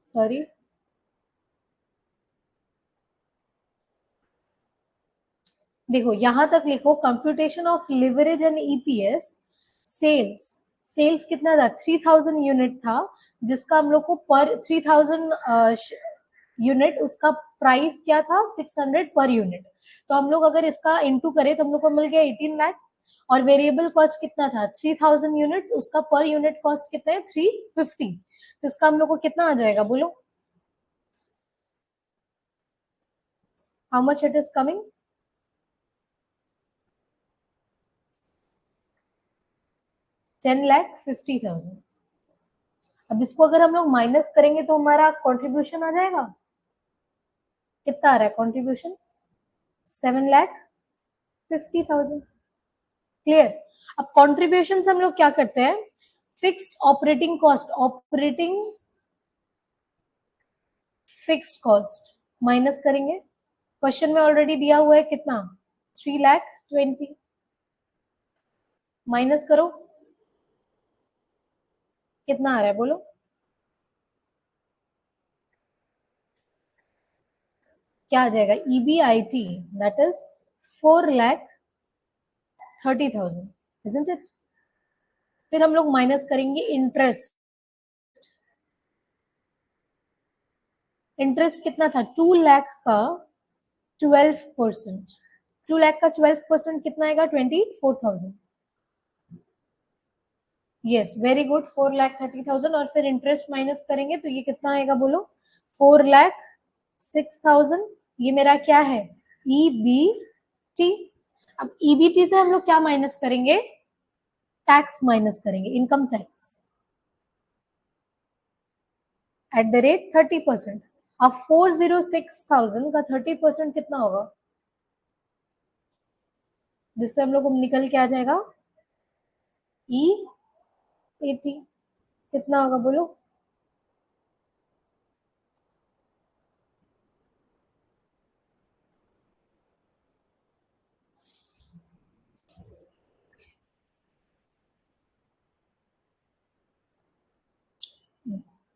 सॉरी देखो यहां तक लिखो, computation of leverage and EPS. Sales, sales कितना था, 3000 यूनिट था, जिसका हम लोग को पर 3000 यूनिट, उसका प्राइस क्या था, 600 पर यूनिट। तो हम लोग अगर इसका इंटू करें तो हम लोग को मिल गया 18 लाख। और वेरिएबल कॉस्ट कितना था, 3000 यूनिट्स, उसका पर यूनिट कॉस्ट कितना है, 350। तो इसका हम लोग को कितना आ जाएगा बोलो, how much it is coming, 10,50,000। अब इसको अगर हम लोग माइनस करेंगे तो हमारा कंट्रीब्यूशन आ जाएगा, कितना आ रहा है कंट्रीब्यूशन, 7,50,000। क्लियर। अब कंट्रीब्यूशन से हम लोग क्या करते हैं, fixed operating cost, operating fixed cost minus करेंगे। क्वेश्चन में ऑलरेडी दिया हुआ है कितना, 3,20,000। माइनस करो, कितना आ रहा है बोलो, क्या आ जाएगा, EBIT, that is 4,30,000, isn't it? फिर हम लोग माइनस करेंगे इंटरेस्ट। इंटरेस्ट कितना था, 2 लाख का 12%, 2 लाख का 12% कितना आएगा, 24,000। Yes, very good, 4,30,000। और फिर इंटरेस्ट माइनस करेंगे तो ये कितना आएगा बोलो, 4,06,000। ये मेरा क्या है, EBT। अब EBT से हम लोग क्या माइनस करेंगे, टैक्स माइनस करेंगे, income tax at the rate 30%। अब 406,000 का 30% कितना होगा, जिससे हम लोग को निकल के आ जाएगा EAT। कितना होगा बोलो,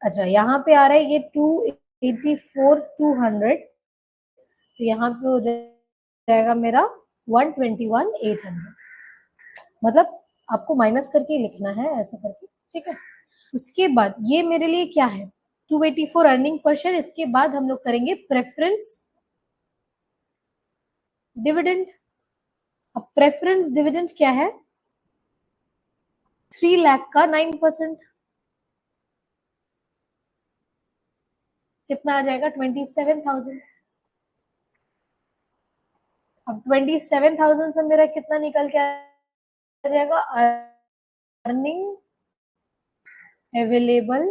अच्छा यहाँ पे आ रहा है ये 284,200, तो यहाँ पे हो जाएगा मेरा 121,800। मतलब आपको माइनस करके ही लिखना है ऐसा करके, ठीक है। उसके बाद ये मेरे लिए क्या है, 284 अर्निंग पर शेयर। इसके बाद हम लोग करेंगे प्रेफरेंस डिविडेंड। अब प्रेफरेंस डिविडेंड क्या है, 3 लाख का 9%, कितना आ जाएगा, 27,000। अब 27,000 से मेरा कितना निकल के आ जाएगा, earning available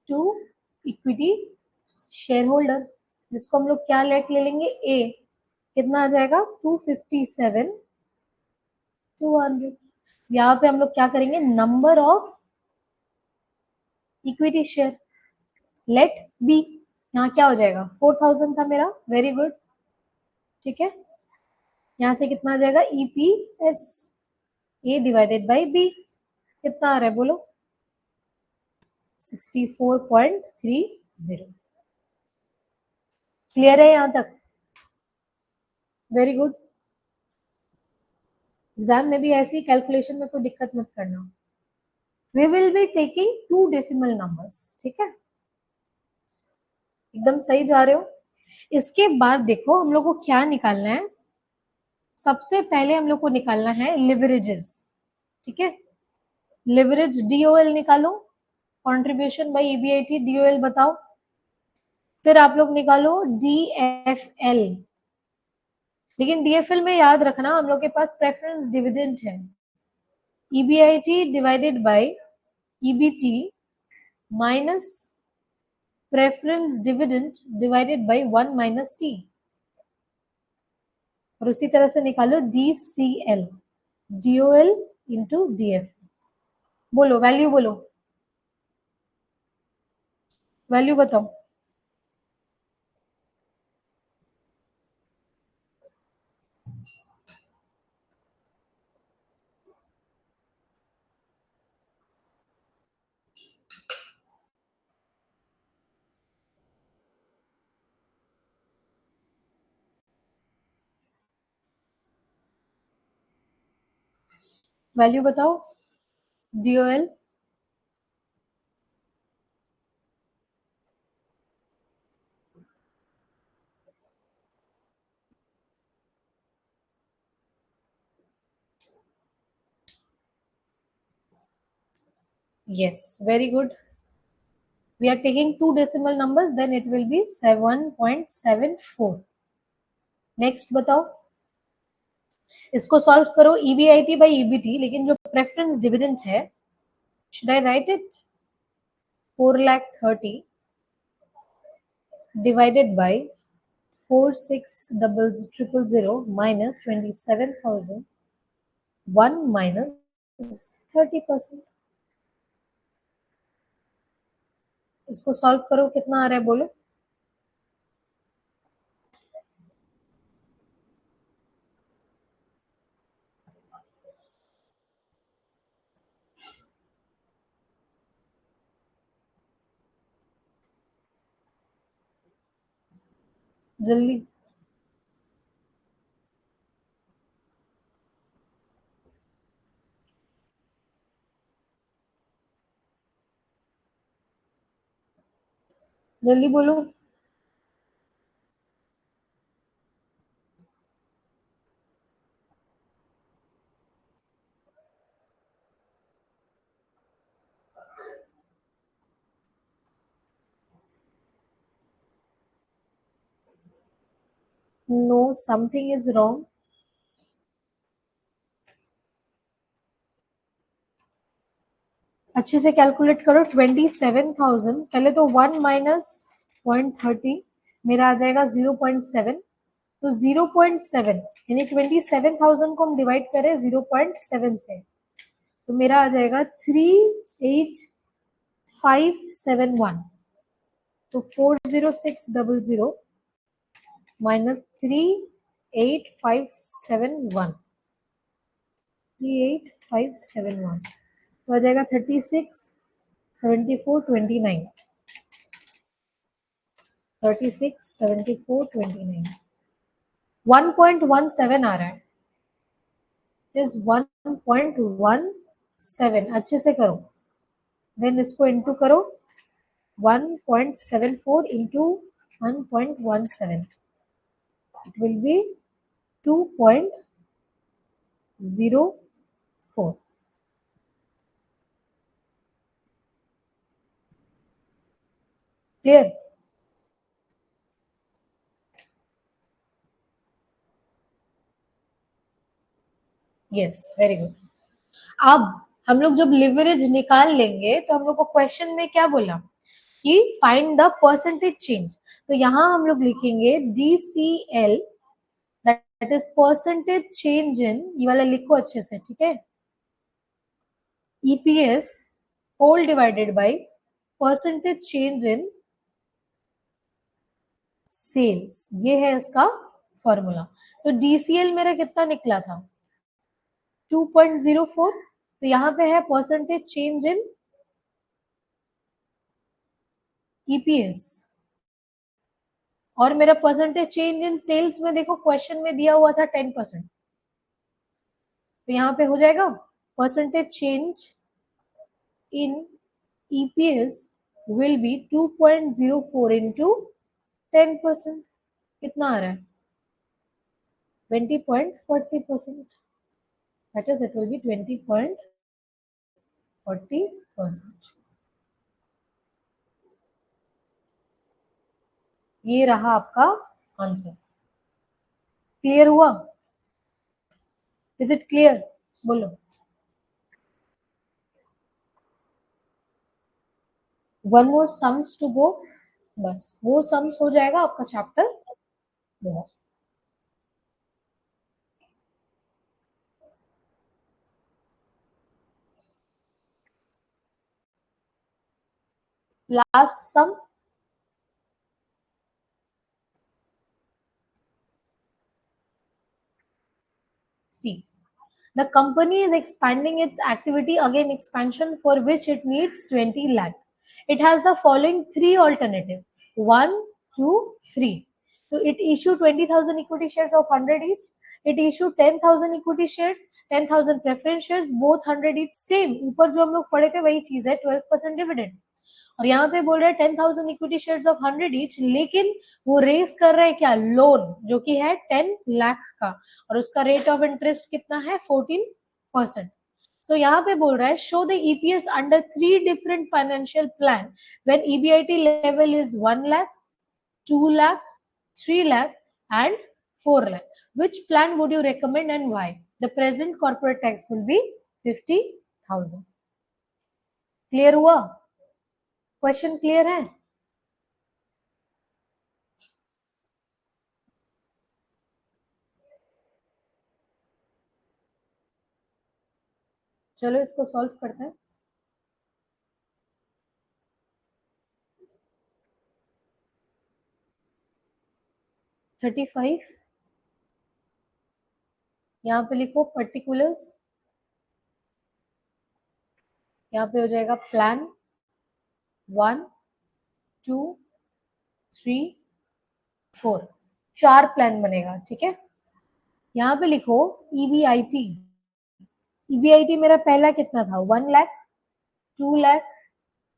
to equity share holder, जिसको हम लोग क्या लेट ले लेंगे, ए। कितना आ जाएगा, 257,200। यहाँ पे हम लोग क्या करेंगे, number of equity share, let B. यहाँ क्या हो जाएगा, 4,000 था मेरा, वेरी गुड, ठीक है। यहाँ से कितना आ जाएगा, EPS, A divided by B, कितना आ रहा है बोलो, 64.30। क्लियर है यहाँ तक, वेरी गुड। एग्जाम में भी ऐसी कैलकुलेशन में कोई दिक्कत मत करना। We will be taking 2 decimal numbers, ठीक है, एकदम सही जा रहे हो। इसके बाद देखो हम लोग को क्या निकालना है, सबसे पहले हम लोग को निकालना है लिवरेजेस, ठीक है। लिवरेज DOL निकालो, कंट्रीब्यूशन बाय EBIT, DOL बताओ। फिर आप लोग निकालो DFL, लेकिन DFL में याद रखना हम लोग के पास प्रेफरेंस डिविडेंड है, EBIT divided by EBT minus preference dividend divided by 1 minus T, और उसी तरह से निकालो DCL, DOL इंटू DF। बोलो वैल्यू, बोलो वैल्यू बताओ। वैल्यू बताओ DOL। Yes, very good. We are taking two decimal numbers, then it will be 7.74. Next बताओ, इसको सॉल्व करो EBIT बाई EBT, लेकिन जो प्रेफरेंस डिविडेंड है, should I write it 4,30,000 divided by 46,000 minus 27,000 1 minus 30%। इसको solve करो, कितना आ रहा है बोलो। जल्दी जल्दी बोलो। No, something is wrong. अच्छे से कैलकुलेट करो। 27,000, पहले तो 1 माइनस 0.30, मेरा आ जाएगा 0.7। तो 0.7 यानी 27,000 को हम डिवाइड करें 0.7 से, तो मेरा आ जाएगा 38571। तो 40600 माइनस 38571, 38571 तो आ जाएगा 367429, 367429। 1.17 आ रहा है, इज 1.17। अच्छे से करो, देन इसको इंटू करो 1.74 into 1.17, it will be 2.04। Clear? Yes, very good. अब हम लोग जब लिवरेज निकाल लेंगे तो हम लोग को क्वेश्चन में क्या बोला कि फाइंड द परसेंटेज चेंज, तो यहां हम लोग लिखेंगे DCL, that is percentage change in, ये वाला लिखो अच्छे से, ठीक है, EPS whole divided by percentage change in sales, ये है इसका फॉर्मूला। तो DCL मेरा कितना निकला था 2.04, तो यहाँ पे है परसेंटेज चेंज इन EPS, और मेरा परसेंटेज चेंज इन सेल्स में देखो क्वेश्चन में दिया हुआ था 10%, तो यहाँ पे हो जाएगा percentage change in EPS will be 2.04 into 10%, कितना आ रहा है 20.40%, that is it will be 20.40%। ये रहा आपका आंसर। क्लियर हुआ? Is it clear? बोलो। One more sums to go, बस वो सम्स हो जाएगा आपका chapter. Last sum, C, the company is expanding its activity, again expansion for which it needs 20 lakh. It has the following three alternatives: 1, 2, 3. So it issue 20,000 equity shares of 100 each. It issue 10,000 equity shares, 10,000 preference shares, both 100 each. Same ऊपर जो हम लोग पढ़े थे वही चीज है, 12% dividend. और यहाँ पे बोल रहे हैं 10,000 इक्विटी शेयर्स ऑफ 100 ईच, लेकिन वो रेस कर रहे हैं क्या, लोन, जो कि है 10 लाख का, और उसका रेट ऑफ इंटरेस्ट कितना है, 14%। सो यहाँ पे बोल रहा है show the EPS under three different financial plan when EBIT level is 1 lakh, 2 lakh, 3 lakh and 4 lakh. Which plan would you recommend and why? The present corporate tax will be 50,000. Clear हुआ? Question clear है? चलो इसको solve करते हैं। 35, यहाँ पे लिखो particulars, यहाँ पे हो जाएगा प्लान 1, 2, 3, 4, 4 प्लान बनेगा, ठीक है। यहाँ पे लिखो ईबीआईटी, ईबीआईटी मेरा पहला कितना था, 1 लाख, 2 लाख,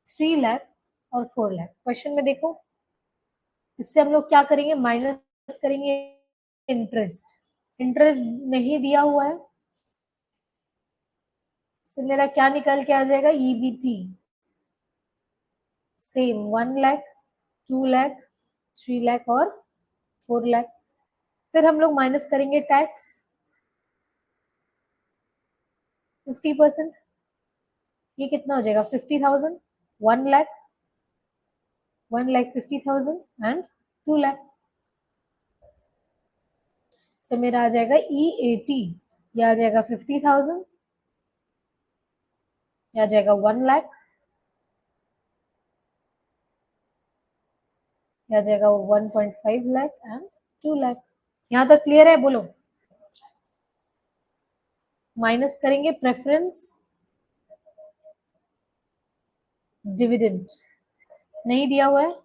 3 लाख और 4 लाख। क्वेश्चन में देखो, इससे हम लोग क्या करेंगे, माइनस करेंगे इंटरेस्ट, इंटरेस्ट नहीं दिया हुआ है, इससे मेरा क्या निकल के आ जाएगा, ईबीटी सेम 1 लाख, 2 लाख, 3 लाख और 4 लाख। फिर हम लोग माइनस करेंगे टैक्स 50%, ये कितना हो जाएगा 50,000, 1 लाख, 1,50,000 एंड 2 लाख। से मेरा आ जाएगा EAT, ये आ जाएगा 50,000, ये आ जाएगा 1 लाख, ये आ जाएगा 1.5 लाख एंड 2 लाख। यहाँ तक क्लियर है? बोलो। माइनस करेंगे प्रेफरेंस डिविडेंड, नहीं दिया हुआ है,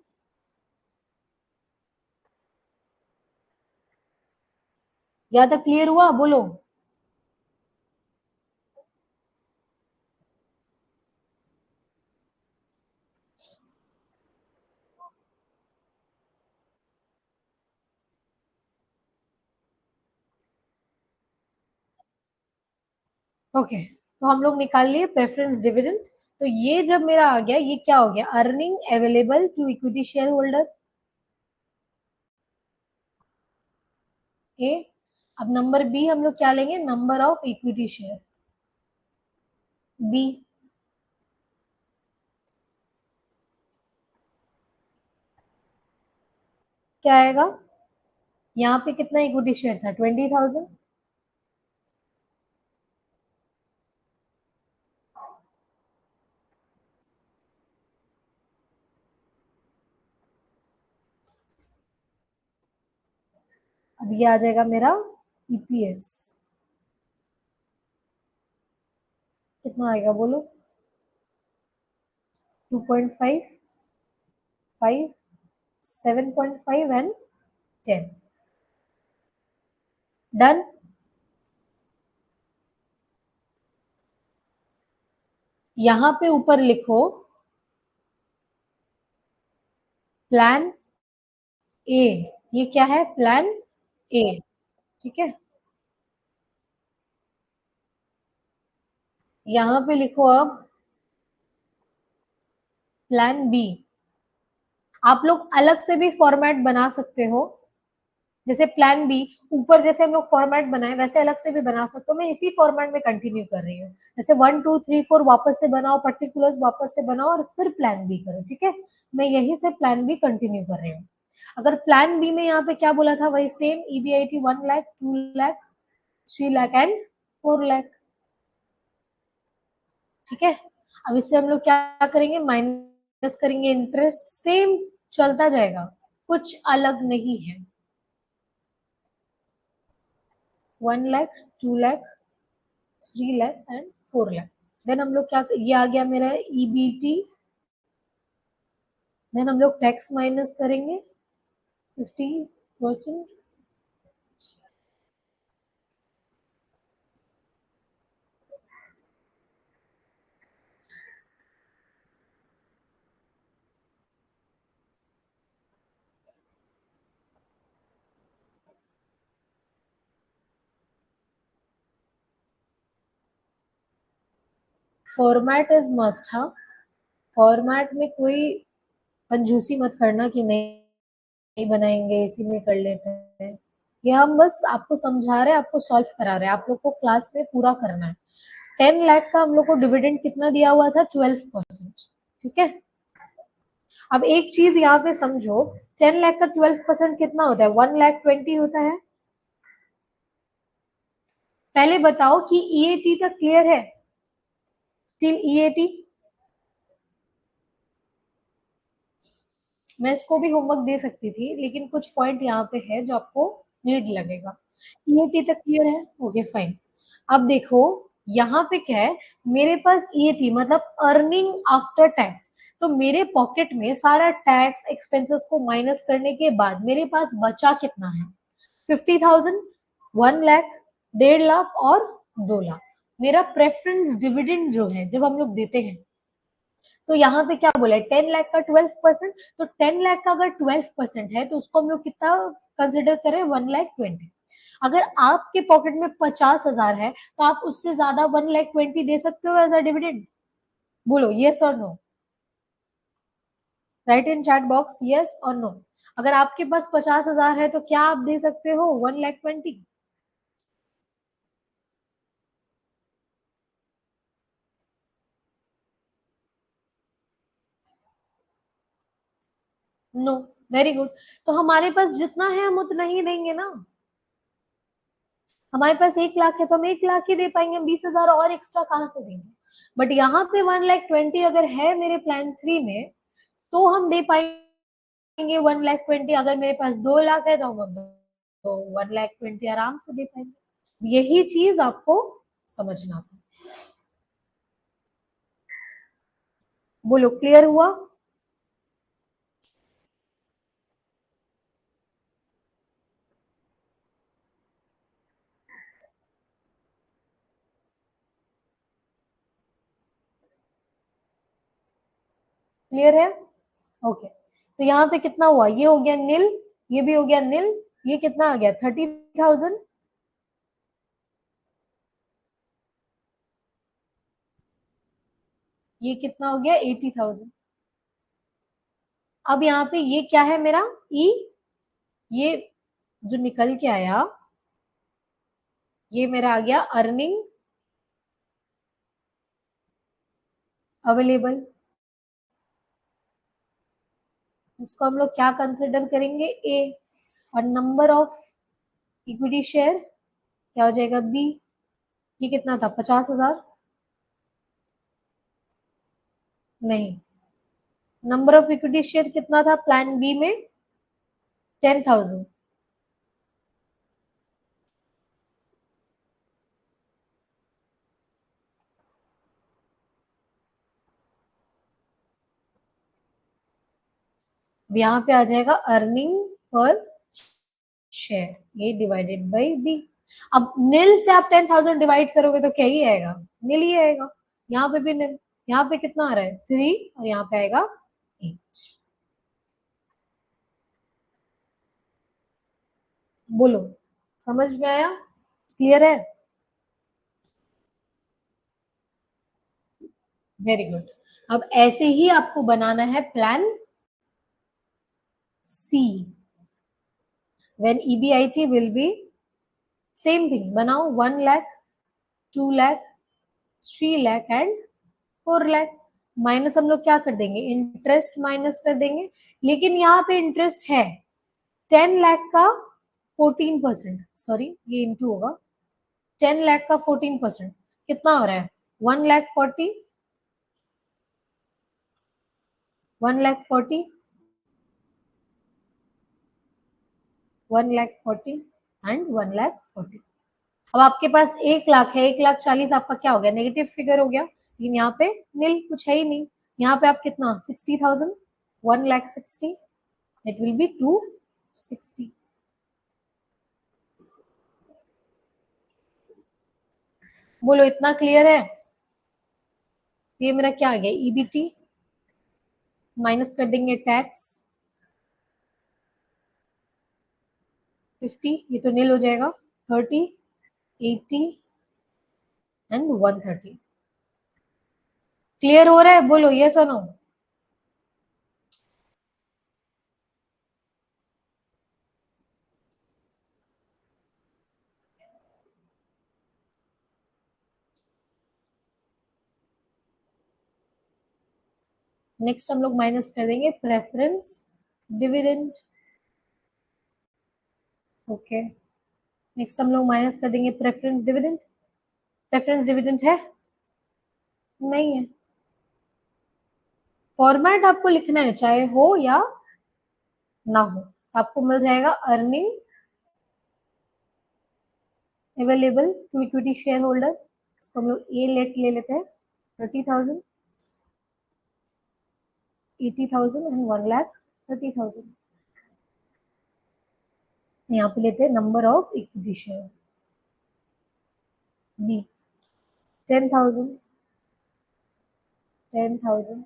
यहाँ तक क्लियर हुआ? बोलो। ओके, तो हम लोग निकाल लिए प्रेफरेंस डिविडेंड। तो ये जब मेरा आ गया, ये क्या हो गया, earning available to equity share holder A. अब नंबर बी हम लोग क्या लेंगे, number of equity share B. क्या आएगा, यहाँ पे कितना इक्विटी शेयर था, 20,000, अब ये आ जाएगा मेरा ईपीएस, कितना आएगा बोलो, 2.5, 5, 7.5 एंड 10। डन। यहाँ पे ऊपर लिखो प्लान ए, ये क्या है, प्लान ए, ठीक है। यहाँ पे लिखो अब प्लान बी। आप लोग अलग से भी फॉर्मेट बना सकते हो, जैसे प्लान बी ऊपर जैसे हम लोग फॉर्मेट बनाए वैसे अलग से भी बना सकते हो। मैं इसी फॉर्मेट में कंटिन्यू कर रही हूँ, जैसे 1 2 3 4 वापस से बनाओ, पर्टिकुलर्स वापस से बनाओ और फिर प्लान बी करो, ठीक है। मैं यहीं से प्लान बी कंटिन्यू कर रही हूँ। अगर प्लान बी में यहाँ पे क्या बोला था, वही same EBIT 1 lakh 2 lakh 3 lakh and 4 lakh, ठीक है। अब इससे हम लोग क्या करेंगे, माइनस करेंगे, इंटरेस्ट सेम चलता जाएगा, कुछ अलग नहीं है। 1 लाख 2 लाख 3 लाख एंड 4 लाख। देन हम लोग क्या, ये आ गया मेरा ईबीटी। देन हम लोग टैक्स माइनस करेंगे 50%। फॉर्मेट इज मस्ट, हाँ। फॉर्मेट में कोई कंजूसी मत करना कि नहीं बनाएंगे इसी में कर लेते हैं। ये हम बस आपको समझा रहे हैं, आपको सॉल्व करा रहे हैं, आप लोग को क्लास में पूरा करना है। 10 लाख का हम लोग को डिविडेंड कितना दिया हुआ था, 12%, ठीक है। अब एक चीज यहाँ पे समझो, 10 लाख का 12% कितना होता है, 1 लाख 20 होता है। पहले बताओ कि ईएटी तक क्लियर है, टिल ईएटी। मैं इसको भी होमवर्क दे सकती थी, लेकिन कुछ पॉइंट यहाँ पे है जो आपको नीड लगेगा। ईएटी तक क्लियर है, ओके फाइन। अब देखो यहाँ पे क्या है, मेरे पास ईएटी मतलब अर्निंग आफ्टर टैक्स। तो मेरे पॉकेट में सारा टैक्स एक्सपेंसेस को माइनस करने के बाद मेरे पास बचा कितना है, 50,000, 1 लाख, 1.5 लाख और 2 लाख। मेरा प्रेफरेंस डिविडेंड जो है जब हम लोग देते हैं, तो यहाँ पे क्या बोला है, 10 लाख का 12%। तो 10 लाख का अगर 12% है तो उसको हम लोग कितना कंसिडर करें, 1 लाख 20। अगर आपके पॉकेट में 50,000 है तो आप उससे ज्यादा 1 लाख 20 दे सकते हो एज अ डिविडेंड। बोलो यस और no, right in chat box yes और नो। अगर आपके पास 50,000 है तो क्या आप दे सकते हो 1 लाख 20? No, very good. तो हमारे पास जितना है हम उतना ही देंगे ना। हमारे पास 1 लाख है तो हम 1 लाख ही दे पाएंगे, हम 20,000 और एक्स्ट्रा कहाँ से देंगे। बट यहाँ पे 1 लाख 20 अगर है मेरे प्लान 3 में तो हम दे पाएंगे 1 लाख 20। अगर मेरे पास 2 लाख है तो हम तो 1 लाख 20 आराम से दे पाएंगे। यही चीज आपको समझना था। बोलो क्लियर हुआ? क्लियर है, ओके। तो यहाँ पे कितना हुआ, ये हो गया नील, ये भी हो गया नील। ये कितना आ गया, 30,000। ये कितना हो गया, 80,000। अब यहाँ पे ये क्या है मेरा ई, ये जो निकल के आया ये मेरा आ गया अर्निंग अवेलेबल। इसको हम लोग क्या कंसिडर करेंगे, ए। और नंबर ऑफ इक्विटी शेयर क्या हो जाएगा, बी। ये कितना था, 50,000? नहीं, नंबर ऑफ इक्विटी शेयर कितना था प्लान बी में, 10,000। यहाँ पे आ जाएगा अर्निंग पर शेयर, ये डिवाइडेड बाई बी। अब नील से आप 10,000 डिवाइड करोगे तो क्या ही आएगा, नील ही आएगा। यहाँ पे भी नील। यहाँ पे कितना आ रहा है, 3, और यहाँ पे आएगा 8। बोलो समझ में आया, क्लियर है? Very good. अब ऐसे ही आपको बनाना है plan C. When EBIT will be same thing. बनाओ 1 lakh, 2 lakh, 3 lakh and 4 lakh. Minus हम लोग क्या कर देंगे, इंटरेस्ट माइनस कर देंगे. लेकिन यहाँ पे इंटरेस्ट है 10 लाख का 14%, सॉरी ये इंटू होगा, 10 लाख का 14% कितना हो रहा है, 1 लाख 40, 1 लाख 40, 1 लाख 40 एंड 1 लाख 40. अब आपके पास 1 लाख है, 1 लाख 40 आपका क्या हो गया, नेगेटिव फिगर हो गया. लेकिन यहाँ पे नील, कुछ है ही नहीं. यहाँ पे आप कितना 60,000, 1 लाख 60, इट विल बी 260. बोलो इतना क्लियर है. ये मेरा क्या आ गया, ईबीटी माइनस कर देंगे टैक्स 50, ये तो नील हो जाएगा, 30, 80 एंड 130. क्लियर हो रहा है, बोलो यस और नो. नेक्स्ट हम लोग माइनस कर देंगे प्रेफरेंस डिविडेंड. ओके, नेक्स्ट हम लोग माइनस कर देंगे प्रेफरेंस डिविडेंड. प्रेफरेंस डिविडेंड है, नहीं है. फॉर्मेट आपको लिखना है चाहे हो या ना हो. आपको मिल जाएगा earning available to equity share holder. इसको हम लोग ए लेट ले लेते हैं, 30,000, 80,000 एंड 1,30,000. यहाँ पे लेते हैं number of equity share, B 10,000, 10,000.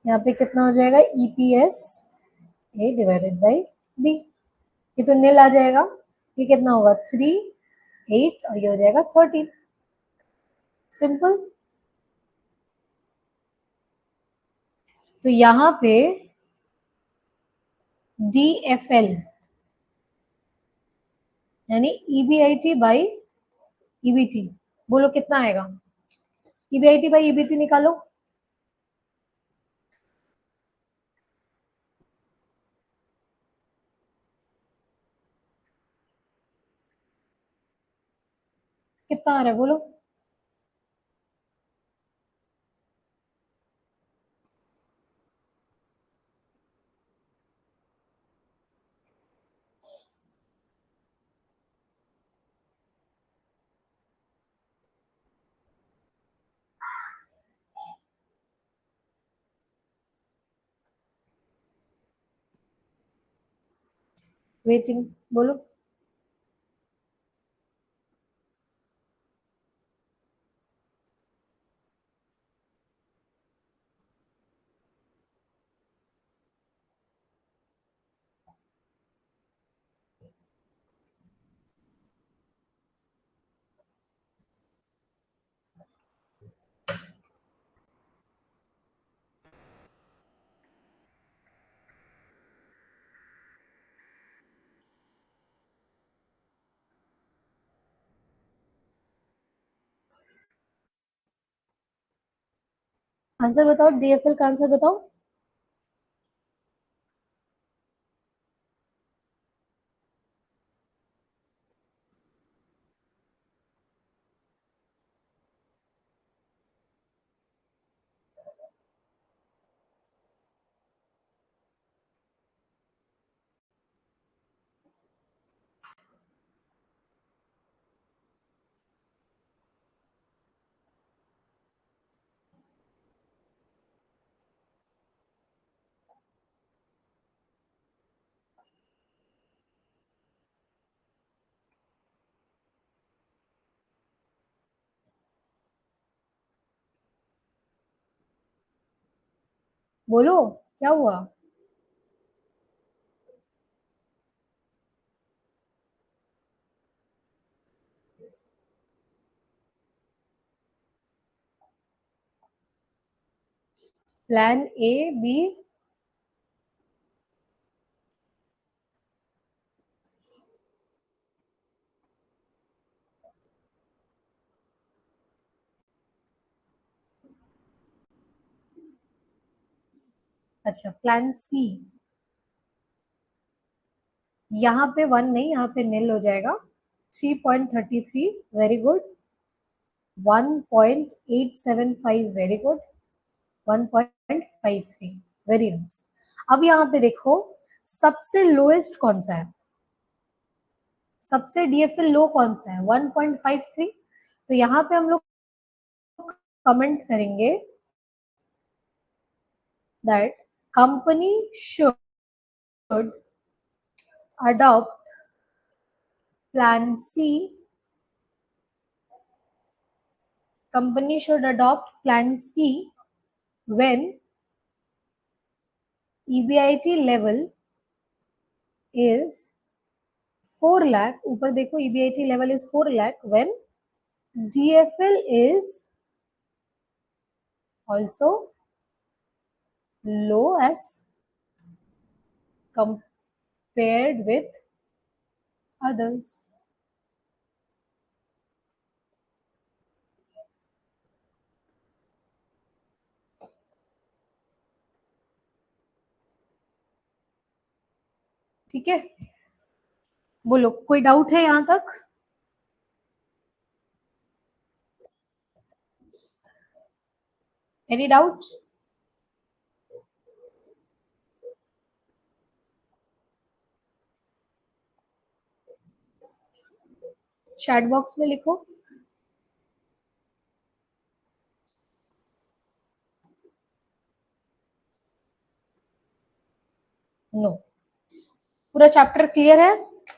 यहाँ पे कितना हो जाएगा, EPS A divided by B. ये तो नील आ जाएगा. ये कितना होगा, 3, 8 और ये हो जाएगा 13. सिंपल. तो यहाँ पे DFL यानी EBIT बाई EBT, बोलो कितना आएगा. EBIT बाई EBT निकालो. कितना आ रहा है बोलो. वेटिंग, बोलो. आंसर बताओ, DFL का आंसर बताओ. बोलो क्या हुआ. प्लान ए बी अच्छा प्लान सी, यहाँ पे 1 नहीं, यहाँ पे नील हो जाएगा। 3.33 very good. 1.875 very good. 1.53 very nice. अब यहाँ पे देखो सबसे लोएस्ट कौन सा है, सबसे डीएफएल लो कौन सा है, 1.53। तो यहाँ पे हम लोग कमेंट करेंगे that company should adopt plan C, company should adopt plan C when EBIT level is 4 lakh, ऊपर देखो EBIT level is 4 lakh when DFL is also low as compared with others. ठीक है, बोलो कोई डाउट है यहाँ तक? Any doubt? चैट बॉक्स में लिखो। नो, पूरा चैप्टर क्लियर है?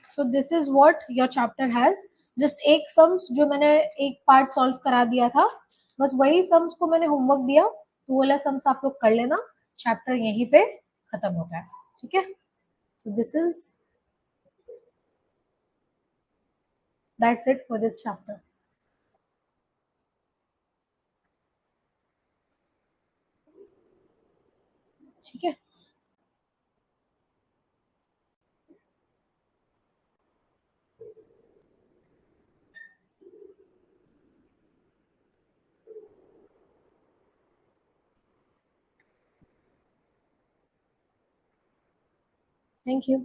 So this is what your chapter has. Just एक सम्स जो मैंने एक पार्ट सॉल्व करा दिया था, बस वही सम्स को मैंने होमवर्क दिया, तो वो वाला सम्स आप लोग कर लेना। चैप्टर यहीं पे खत्म हो गया। ठीक है, so this is that's it for this chapter. ठीक है, थैंक यू।